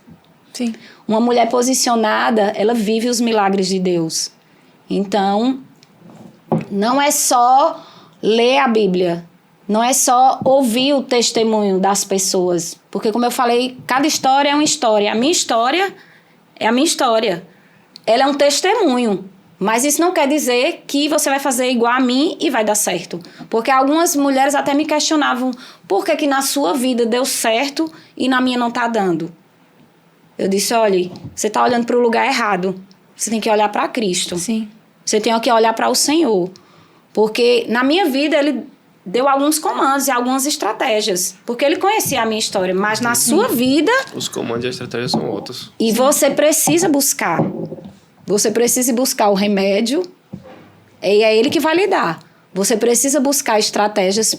Sim. Uma mulher posicionada, ela vive os milagres de Deus. Então, não é só ler a Bíblia. Não é só ouvir o testemunho das pessoas. Porque, como eu falei, cada história é uma história. A minha história é a minha história. Ela é um testemunho. Mas isso não quer dizer que você vai fazer igual a mim e vai dar certo. Porque algumas mulheres até me questionavam por que na sua vida deu certo e na minha não está dando. Eu disse, olha, você está olhando para o lugar errado. Você tem que olhar para Cristo. Sim. Você tem que olhar para o Senhor. Porque na minha vida Ele deu alguns comandos e algumas estratégias. Porque Ele conhecia a minha história. Mas na sua vida... Os comandos e a estratégia são outros. E você precisa buscar. Você precisa buscar o remédio. E é Ele que vai lhe dar. Você precisa buscar estratégias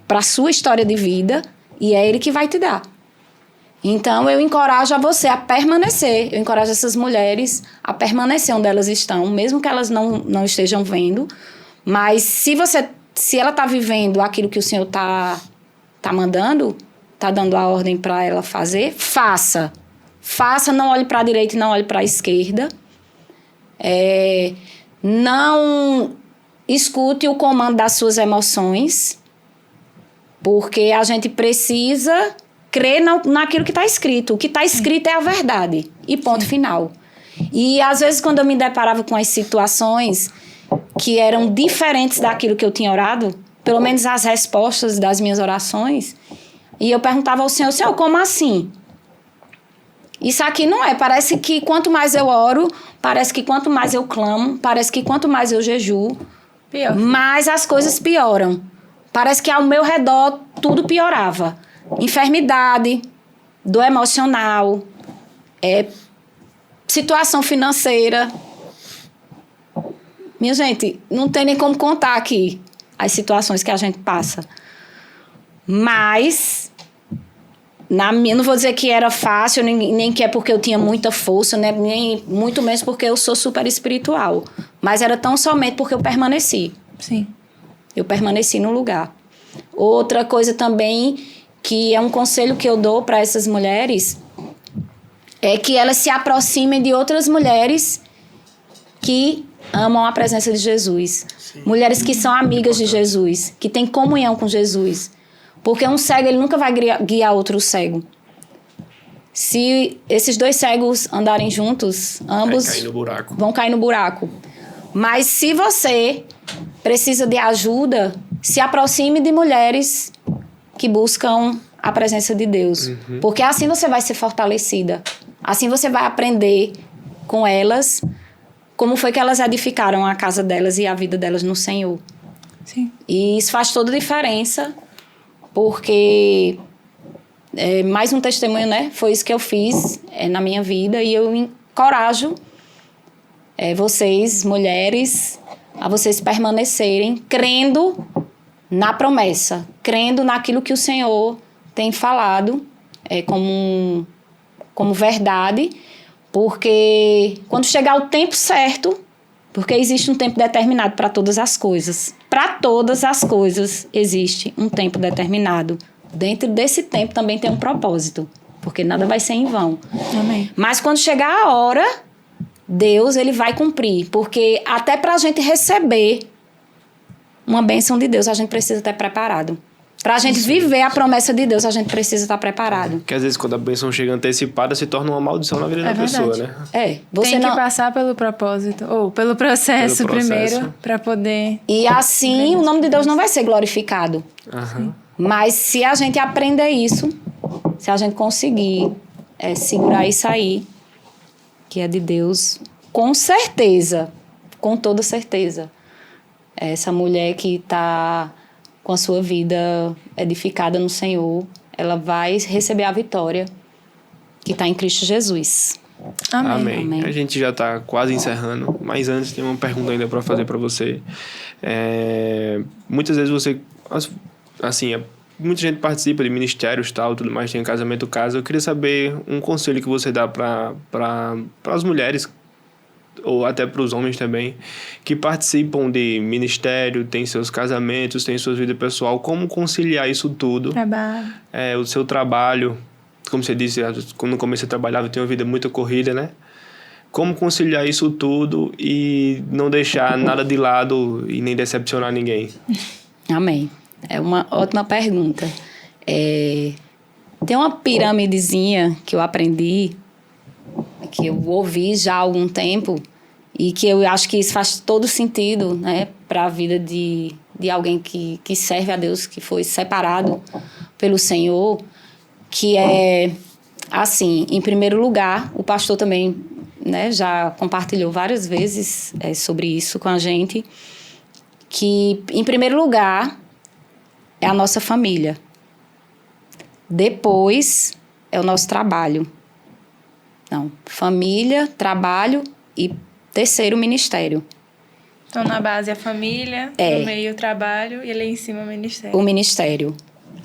para a sua história de vida. E é Ele que vai te dar. Então, eu encorajo a você a permanecer. Eu encorajo essas mulheres a permanecer onde elas estão, mesmo que elas não estejam vendo. Mas se ela está vivendo aquilo que o Senhor tá mandando, está dando a ordem para ela fazer, faça. Faça, não olhe para a direita e não olhe para a esquerda. Não escute o comando das suas emoções, porque a gente precisa crer naquilo que está escrito. O que está escrito é a verdade. E ponto final. E, às vezes, quando eu me deparava com as situações que eram diferentes daquilo que eu tinha orado, pelo menos as respostas das minhas orações, e eu perguntava ao Senhor, como assim? Isso aqui não é. Parece que quanto mais eu oro, parece que quanto mais eu clamo, parece que quanto mais eu jejuo, mais as coisas pioram. Parece que ao meu redor tudo piorava. Enfermidade, dor emocional, situação financeira. Minha gente, não tem nem como contar aqui as situações que a gente passa. Mas, não vou dizer que era fácil, nem que é porque eu tinha muita força, né? Nem muito menos porque eu sou super espiritual. Mas era tão somente porque eu permaneci. Sim. Eu permaneci no lugar. Outra coisa também, que é um conselho que eu dou para essas mulheres, é que elas se aproximem de outras mulheres que amam a presença de Jesus. Sim. Mulheres que são amigas de Jesus, que têm comunhão com Jesus. Porque um cego, ele nunca vai guiar outro cego. Se esses dois cegos andarem juntos, ambos vão cair no buraco. Mas se você precisa de ajuda, se aproxime de mulheres que buscam a presença de Deus. Uhum. Porque assim você vai ser fortalecida. Assim você vai aprender com elas como foi que elas edificaram a casa delas e a vida delas no Senhor. Sim. E isso faz toda a diferença, porque mais um testemunho, né? Foi isso que eu fiz na minha vida, e eu encorajo vocês, mulheres, a vocês permanecerem crendo na promessa, crendo naquilo que o Senhor tem falado como verdade, porque quando chegar o tempo certo, porque existe um tempo determinado para todas as coisas. Para todas as coisas existe um tempo determinado. Dentro desse tempo também tem um propósito, porque nada vai ser em vão. Amém. Mas quando chegar a hora, Deus ele vai cumprir, porque até para a gente receber uma bênção de Deus, a gente precisa estar preparado. Para a gente viver a promessa de Deus, a gente precisa estar preparado. Porque às vezes quando a bênção chega antecipada, se torna uma maldição na vida da pessoa, né? Você tem que passar pelo propósito, ou pelo processo primeiro, para poder... E assim o nome de Deus não vai ser glorificado. Aham. Mas se a gente aprender isso, se a gente conseguir segurar isso aí, que é de Deus, com certeza, com toda certeza, essa mulher que está com a sua vida edificada no Senhor, ela vai receber a vitória que está em Cristo Jesus. Amém. Amém. A gente já está quase encerrando, mas antes tem uma pergunta ainda para fazer para você. Muitas vezes você, assim, muita gente participa de ministérios e tal, tudo mais, tem um casamento, casa. Eu queria saber um conselho que você dá para as mulheres, ou até para os homens também, que participam de ministério, tem seus casamentos, tem sua vida pessoal, como conciliar isso tudo? Trabalho. O seu trabalho, como você disse, quando comecei a trabalhar, eu tenho uma vida muito corrida, né? Como conciliar isso tudo e não deixar nada de lado e nem decepcionar ninguém? Amém. É uma ótima pergunta. Tem uma piramidezinha que eu aprendi, que eu ouvi já há algum tempo, e que eu acho que isso faz todo sentido, né, para a vida de alguém que serve a Deus, que foi separado pelo Senhor, que é assim, em primeiro lugar, o pastor também, né, já compartilhou várias vezes sobre isso com a gente, que em primeiro lugar é a nossa família. Depois é o nosso trabalho. Não, família, trabalho e terceiro, ministério. Então, na base, a família, no meio, o trabalho, e ali em cima, o ministério. O ministério.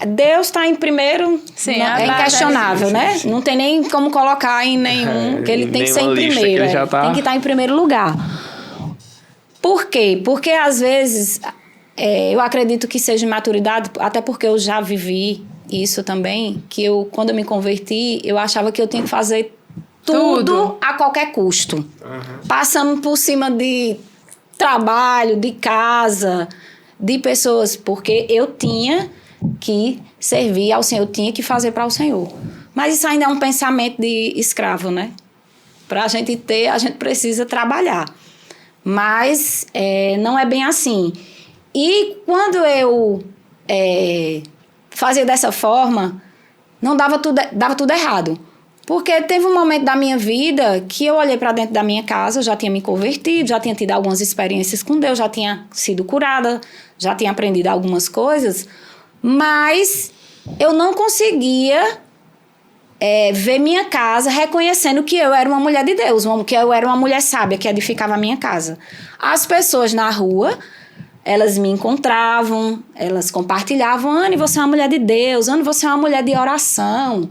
Deus está em primeiro, sim, é inquestionável, né? Sim. Não tem nem como colocar em nenhum, que ele tem que ser em primeiro. Tem que estar em primeiro lugar. Por quê? Porque, às vezes, eu acredito que seja maturidade, até porque eu já vivi isso também, que quando eu me converti, eu achava que eu tinha que fazer tudo a qualquer custo. Uhum. Passando por cima de trabalho, de casa, de pessoas, porque eu tinha que servir ao Senhor, eu tinha que fazer para o Senhor. Mas isso ainda é um pensamento de escravo, né? Para a gente ter, a gente precisa trabalhar. Mas não é bem assim. E quando eu fazia dessa forma, dava tudo errado. Porque teve um momento da minha vida que eu olhei para dentro da minha casa, eu já tinha me convertido, já tinha tido algumas experiências com Deus, já tinha sido curada, já tinha aprendido algumas coisas, mas eu não conseguia ver minha casa reconhecendo que eu era uma mulher de Deus, que eu era uma mulher sábia que edificava a minha casa. As pessoas na rua, elas me encontravam, elas compartilhavam: Anne, você é uma mulher de Deus, Anne, você é uma mulher de oração,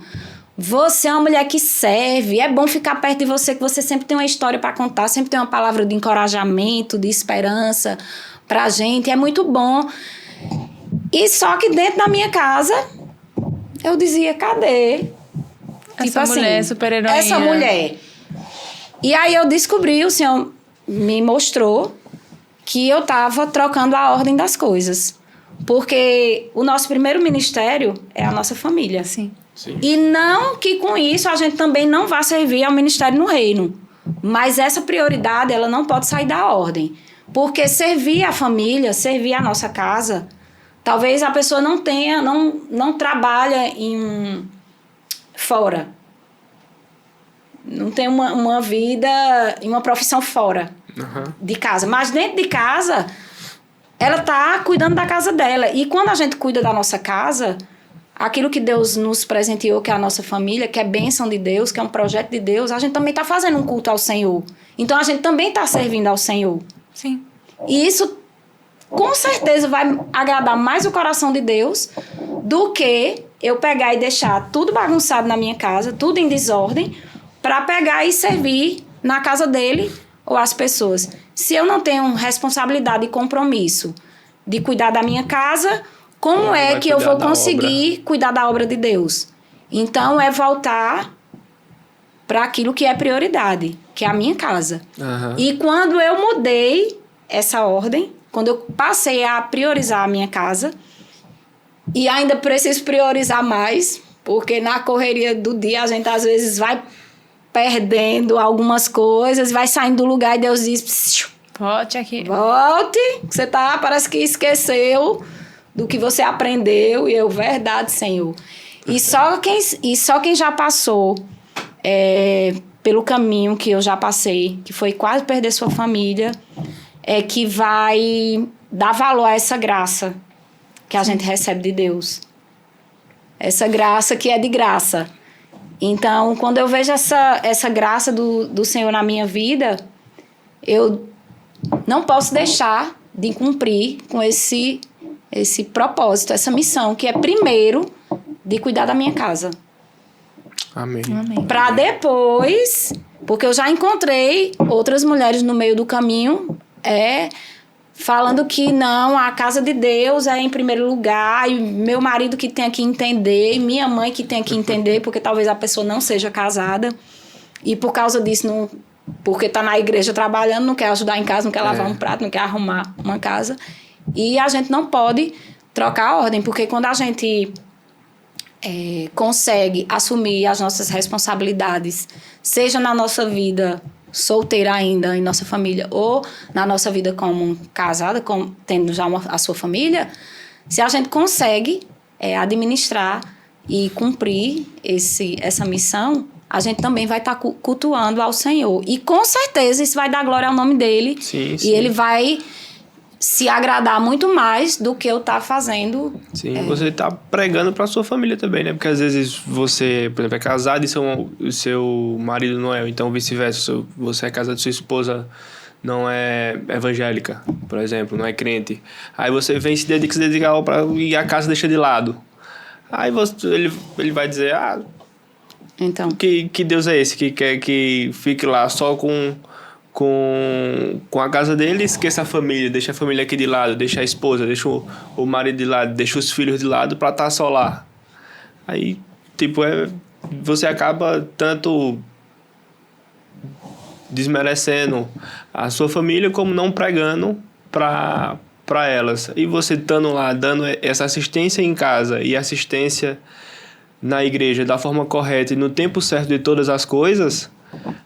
você é uma mulher que serve, é bom ficar perto de você, que você sempre tem uma história para contar, sempre tem uma palavra de encorajamento, de esperança pra gente, é muito bom. E só que dentro da minha casa, eu dizia: cadê? Essa mulher super-heroína. Essa mulher. E aí eu descobri, o Senhor me mostrou que eu estava trocando a ordem das coisas. Porque o nosso primeiro ministério é a nossa família. Sim. Sim. E não que com isso a gente também não vá servir ao ministério no reino. Mas essa prioridade, ela não pode sair da ordem. Porque servir a família, servir a nossa casa, talvez a pessoa não tenha, não trabalha fora. Não tem uma vida, uma profissão fora de casa. Mas dentro de casa, ela está cuidando da casa dela. E quando a gente cuida da nossa casa, aquilo que Deus nos presenteou, que é a nossa família, que é bênção de Deus, que é um projeto de Deus, a gente também está fazendo um culto ao Senhor. Então, a gente também está servindo ao Senhor. Sim. E isso, com certeza, vai agradar mais o coração de Deus do que eu pegar e deixar tudo bagunçado na minha casa, tudo em desordem, para pegar e servir na casa dele ou as pessoas. Se eu não tenho responsabilidade e compromisso de cuidar da minha casa, como é que eu vou conseguir cuidar da obra de Deus? Então, é voltar para aquilo que é prioridade, que é a minha casa. E quando eu mudei essa ordem, quando eu passei a priorizar a minha casa, e ainda preciso priorizar mais, porque na correria do dia a gente às vezes vai perdendo algumas coisas, vai saindo do lugar e Deus diz: volte aqui. Volte, você parece que esqueceu do que você aprendeu. E eu, verdade, Senhor. E só quem já passou pelo caminho que eu já passei, que foi quase perder sua família, é que vai dar valor a essa graça que a gente recebe de Deus. Essa graça que é de graça. Então, quando eu vejo essa graça do Senhor na minha vida, eu não posso deixar de cumprir com esse propósito, essa missão, que é primeiro de cuidar da minha casa. Amém. Para depois, porque eu já encontrei outras mulheres no meio do caminho, falando que não, a casa de Deus é em primeiro lugar, e meu marido que tem que entender, e minha mãe que tem que entender, porque talvez a pessoa não seja casada, e por causa disso, porque está na igreja trabalhando, não quer ajudar em casa, não quer lavar um prato, não quer arrumar uma casa. E a gente não pode trocar a ordem, porque quando a gente consegue assumir as nossas responsabilidades, seja na nossa vida solteira ainda, em nossa família, ou na nossa vida como casada, tendo já a sua família, se a gente consegue administrar e cumprir essa missão, a gente também vai estar cultuando ao Senhor. E com certeza isso vai dar glória ao nome dele. Sim. E ele vai se agradar muito mais do que eu estar fazendo. Sim, você está pregando para a sua família também, né? Porque às vezes você, por exemplo, é casado e seu marido não é. Então, vice-versa. Você é casado e sua esposa não é evangélica, por exemplo, não é crente. Aí você vem se dedicar e a casa deixa de lado. Aí ele vai dizer, então, que Deus é esse que quer que fique lá só com a casa dele, esqueça a família, deixa a família aqui de lado, deixa a esposa, deixa o marido de lado, deixa os filhos de lado pra estar só lá. Aí, você acaba tanto desmerecendo a sua família como não pregando pra elas. E você estando lá, dando essa assistência em casa e assistência na igreja da forma correta e no tempo certo de todas as coisas,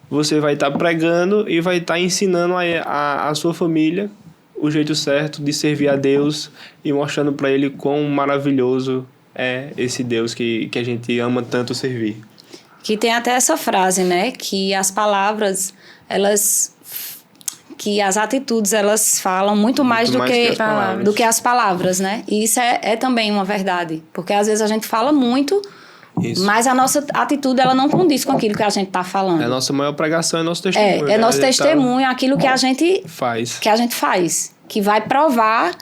você vai estar pregando e vai estar ensinando a sua família o jeito certo de servir a Deus e mostrando para ele quão maravilhoso é esse Deus que a gente ama tanto servir. Que tem até essa frase, né? Que as palavras, que as atitudes, elas falam muito mais do que as palavras, né? E isso é também uma verdade. Porque às vezes a gente fala muito, isso, mas a nossa atitude, ela não condiz com aquilo que a gente está falando. A nossa maior pregação é nosso testemunho. É nosso testemunho, aquilo que a gente faz. Que vai provar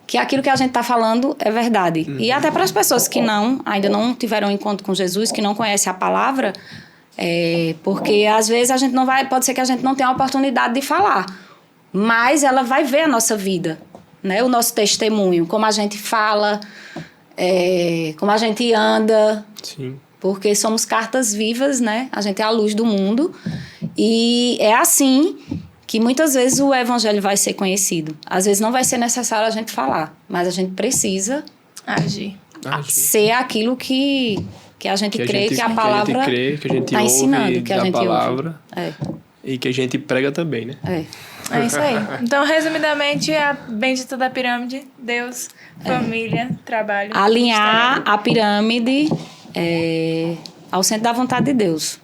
que aquilo que a gente está falando é verdade. E até para as pessoas que ainda não tiveram um encontro com Jesus, que não conhecem a palavra, porque às vezes pode ser que a gente não tenha a oportunidade de falar, mas ela vai ver a nossa vida, né? O nosso testemunho, como a gente fala, como a gente anda. Sim. Porque somos cartas vivas, né? A gente é a luz do mundo. E é assim que muitas vezes o evangelho vai ser conhecido. Às vezes não vai ser necessário a gente falar, mas a gente precisa agir. Ser aquilo que a gente crê, que a palavra está ensinando, que a gente palavra, ouve. E que a gente prega também, né? É isso aí. Então, resumidamente, a bendita da pirâmide, Deus, família, trabalho. Alinhar a pirâmide ao centro da vontade de Deus.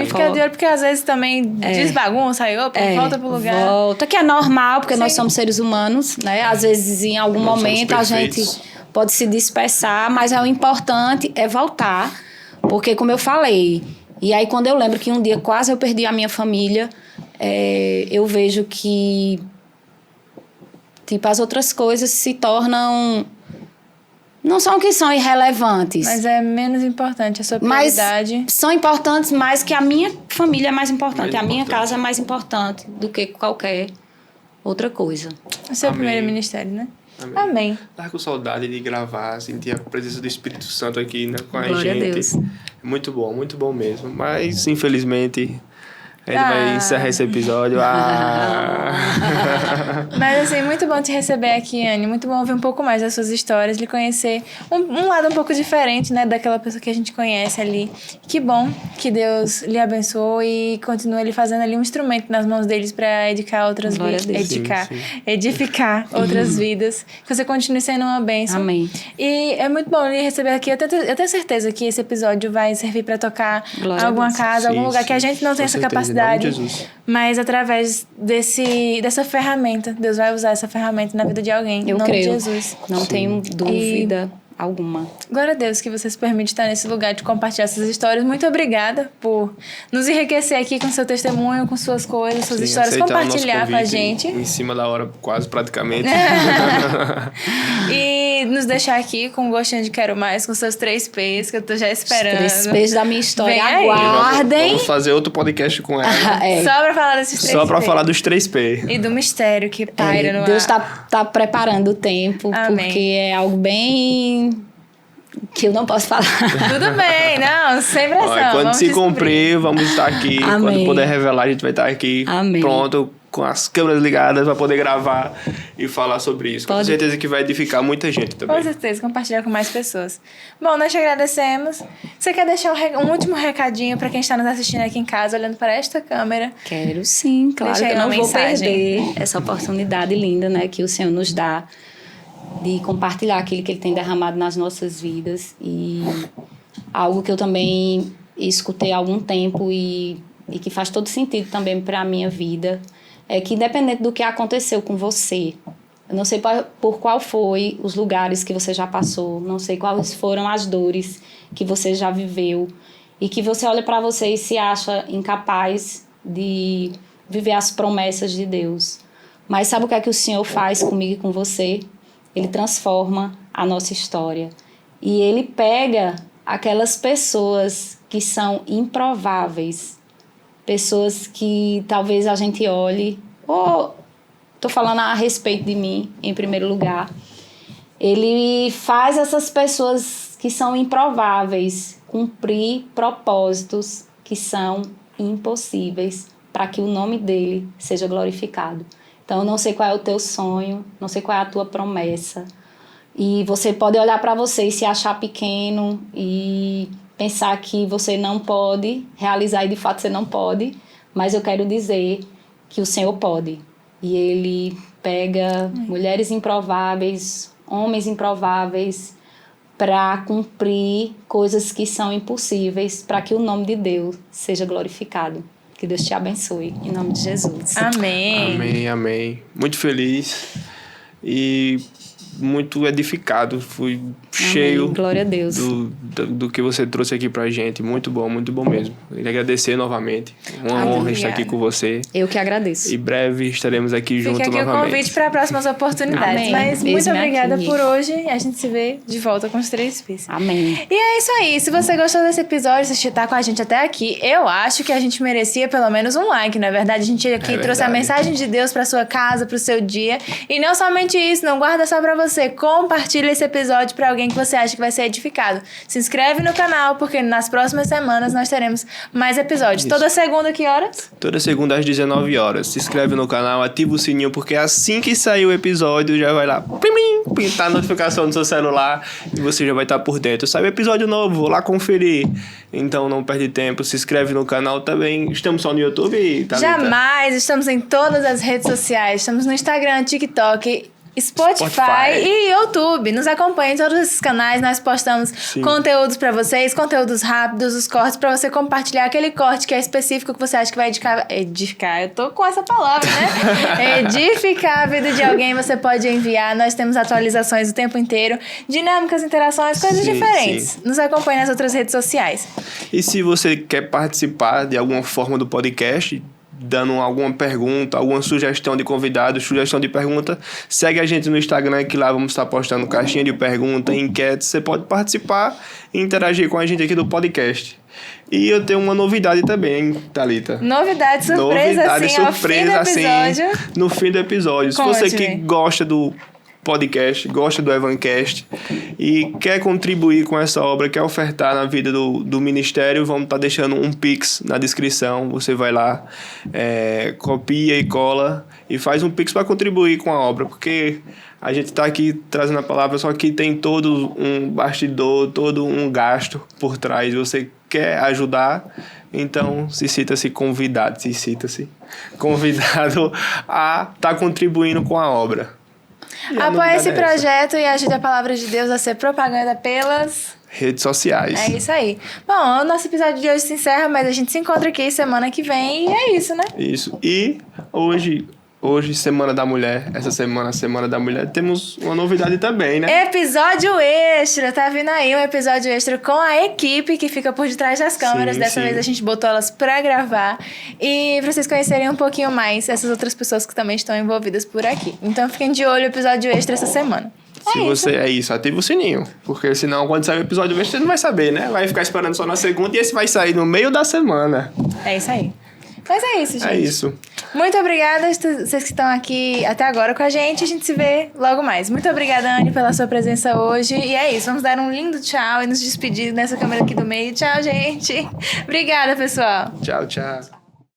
E ficar de olho, porque às vezes também desbagunça, aí volta pro lugar. Volta, que é normal, porque nós somos seres humanos, né? Às vezes, em algum momento, a gente pode se dispersar, mas o importante é voltar, porque, como eu falei, e aí quando eu lembro que um dia quase eu perdi a minha família, eu vejo que as outras coisas se tornam Não são que são irrelevantes. Mas é menos importante a sua prioridade. Mas são importantes mais que a minha família é mais importante. A minha casa é mais importante do que qualquer outra coisa. O seu primeiro ministério, né? Amém. Tava com saudade de gravar, sentir a presença do Espírito Santo aqui, né, com a Glória gente. a Deus. Muito bom mesmo. Mas, infelizmente, a gente vai encerrar esse episódio. Mas, assim, muito bom te receber aqui, Anne. Muito bom ouvir um pouco mais das suas histórias, lhe conhecer um lado um pouco diferente, né, daquela pessoa que a gente conhece ali. Que bom que Deus lhe abençoe e continue lhe fazendo ali um instrumento nas mãos deles para edificar outras vidas. Edificar outras vidas. Que você continue sendo uma bênção. Amém. E é muito bom lhe receber aqui. Eu tenho certeza que esse episódio vai servir para tocar alguma casa, algum lugar que a gente não tem essa capacidade. Mas através dessa ferramenta, Deus vai usar essa ferramenta na vida de alguém. Eu em nome creio. de Jesus. Não tenho dúvida alguma. Glória a Deus que você se permite estar nesse lugar de compartilhar essas histórias. Muito obrigada por nos enriquecer aqui com seu testemunho, com suas coisas, suas histórias, compartilhar com a gente. Em cima da hora, quase praticamente. E nos deixar aqui com um gostinho de quero mais, com seus 3 P's, que eu tô já esperando. Os 3 P's da minha história. Vem aí. Aguardem. Vamos fazer outro podcast com ela. Só pra falar desses 3 P's. Só pra falar dos 3P. E do mistério que paira no ar. Deus tá preparando o tempo, Amém. porque é algo bem que eu não posso falar. Tudo bem, não, sem pressão. Quando vamos se descobrir. cumprir, vamos estar aqui. Amém. Quando puder revelar, a gente vai estar aqui. Amém. Pronto, com as câmeras ligadas, para poder gravar e falar sobre isso. Com Pode. certeza que vai edificar muita gente também. Com certeza, compartilhar com mais pessoas. Bom, nós te agradecemos. Você quer deixar um último recadinho para quem está nos assistindo aqui em casa, olhando para esta câmera? Quero sim, claro Deixa que aí eu não uma vou mensagem. perder essa oportunidade linda, né, que o Senhor nos dá de compartilhar aquilo que Ele tem derramado nas nossas vidas, e algo que eu também escutei há algum tempo e que faz todo sentido também para a minha vida, é que independente do que aconteceu com você, eu não sei por qual foi os lugares que você já passou, não sei quais foram as dores que você já viveu, e que você olha para você e se acha incapaz de viver as promessas de Deus. Mas sabe o que é que o Senhor faz comigo e com você? Ele transforma a nossa história. E Ele pega aquelas pessoas que são improváveis, pessoas que talvez a gente olhe, estou falando a respeito de mim, em primeiro lugar. Ele faz essas pessoas que são improváveis cumprir propósitos que são impossíveis para que o nome dele seja glorificado. Então, eu não sei qual é o teu sonho, não sei qual é a tua promessa. E você pode olhar para você e se achar pequeno e pensar que você não pode realizar, e de fato você não pode. Mas eu quero dizer que o Senhor pode. E Ele pega mulheres improváveis, homens improváveis, para cumprir coisas que são impossíveis, para que o nome de Deus seja glorificado. Que Deus te abençoe, em nome de Jesus. Amém. Amém, amém. Muito feliz e muito edificado. Fui cheio. Amém. Glória a Deus. Do que você trouxe aqui pra gente. Muito bom mesmo. Queria agradecer novamente. Uma honra estar aqui com você. Eu que agradeço. E breve estaremos aqui juntos novamente. Fica aqui o convite para próximas oportunidades. Amém. Mas muito Eis-me obrigada aqui. por hoje. A gente se vê de volta com os 3 P's. Amém. E é isso aí. Se você gostou desse episódio, se está com a gente até aqui, eu acho que a gente merecia pelo menos um like, não é verdade? A gente aqui trouxe a mensagem de Deus para sua casa, para o seu dia. E não somente isso, não guarda só para você. Compartilha esse episódio para alguém que você acha que vai ser edificado. Se inscreve no canal, porque nas próximas semanas nós teremos mais episódios. Isso. Toda segunda, que horas? Toda segunda às 19 horas. Se inscreve no canal, ativa o sininho, porque assim que sair o episódio, já vai lá pintar a notificação no seu celular e você já vai estar por dentro. Sai o episódio novo, vou lá conferir. Então não perde tempo, se inscreve no canal também. Estamos só no YouTube, Thalita? Jamais! Estamos em todas as redes sociais. Estamos no Instagram, TikTok, Spotify e YouTube. Nos acompanhe em todos esses canais. Nós postamos conteúdos pra vocês, conteúdos rápidos, os cortes pra você compartilhar aquele corte que é específico, que você acha que vai edificar. Eu tô com essa palavra, né? Edificar a vida de alguém, você pode enviar. Nós temos atualizações o tempo inteiro, dinâmicas, interações, coisas diferentes. Nos acompanhe nas outras redes sociais. E se você quer participar de alguma forma do podcast, dando alguma pergunta, alguma sugestão de convidado, sugestão de pergunta, segue a gente no Instagram, que lá vamos estar postando caixinha de pergunta, enquete. Você pode participar e interagir com a gente aqui do podcast. E eu tenho uma novidade também, Thalita. Novidade surpresa, no fim do episódio. Se você que gosta do podcast, gosta do Evancast e quer contribuir com essa obra, quer ofertar na vida do ministério, vamos estar deixando um Pix na descrição. Você vai lá, copia e cola e faz um Pix para contribuir com a obra, porque a gente está aqui trazendo a palavra, só que tem todo um bastidor, todo um gasto por trás. Você quer ajudar, então se sinta-se convidado a estar contribuindo com a obra. Apoie esse projeto e ajude a palavra de Deus a ser propaganda pelas redes sociais. É isso aí. Bom, o nosso episódio de hoje se encerra, mas a gente se encontra aqui semana que vem e é isso, né? Isso. E hoje, Semana da Mulher, essa Semana da Mulher, temos uma novidade também, né? Episódio extra, tá vindo aí um episódio extra com a equipe que fica por detrás das câmeras. Dessa vez a gente botou elas pra gravar e pra vocês conhecerem um pouquinho mais essas outras pessoas que também estão envolvidas por aqui. Então fiquem de olho, episódio extra essa semana. Ativa o sininho, porque senão quando sair o episódio extra você não vai saber, né? Vai ficar esperando só na segunda e esse vai sair no meio da semana. É isso aí. Mas é isso, gente. É isso. Muito obrigada a vocês que estão aqui até agora com a gente. A gente se vê logo mais. Muito obrigada, Anne, pela sua presença hoje. E é isso. Vamos dar um lindo tchau e nos despedir nessa câmera aqui do meio. Tchau, gente. Obrigada, pessoal. Tchau, tchau.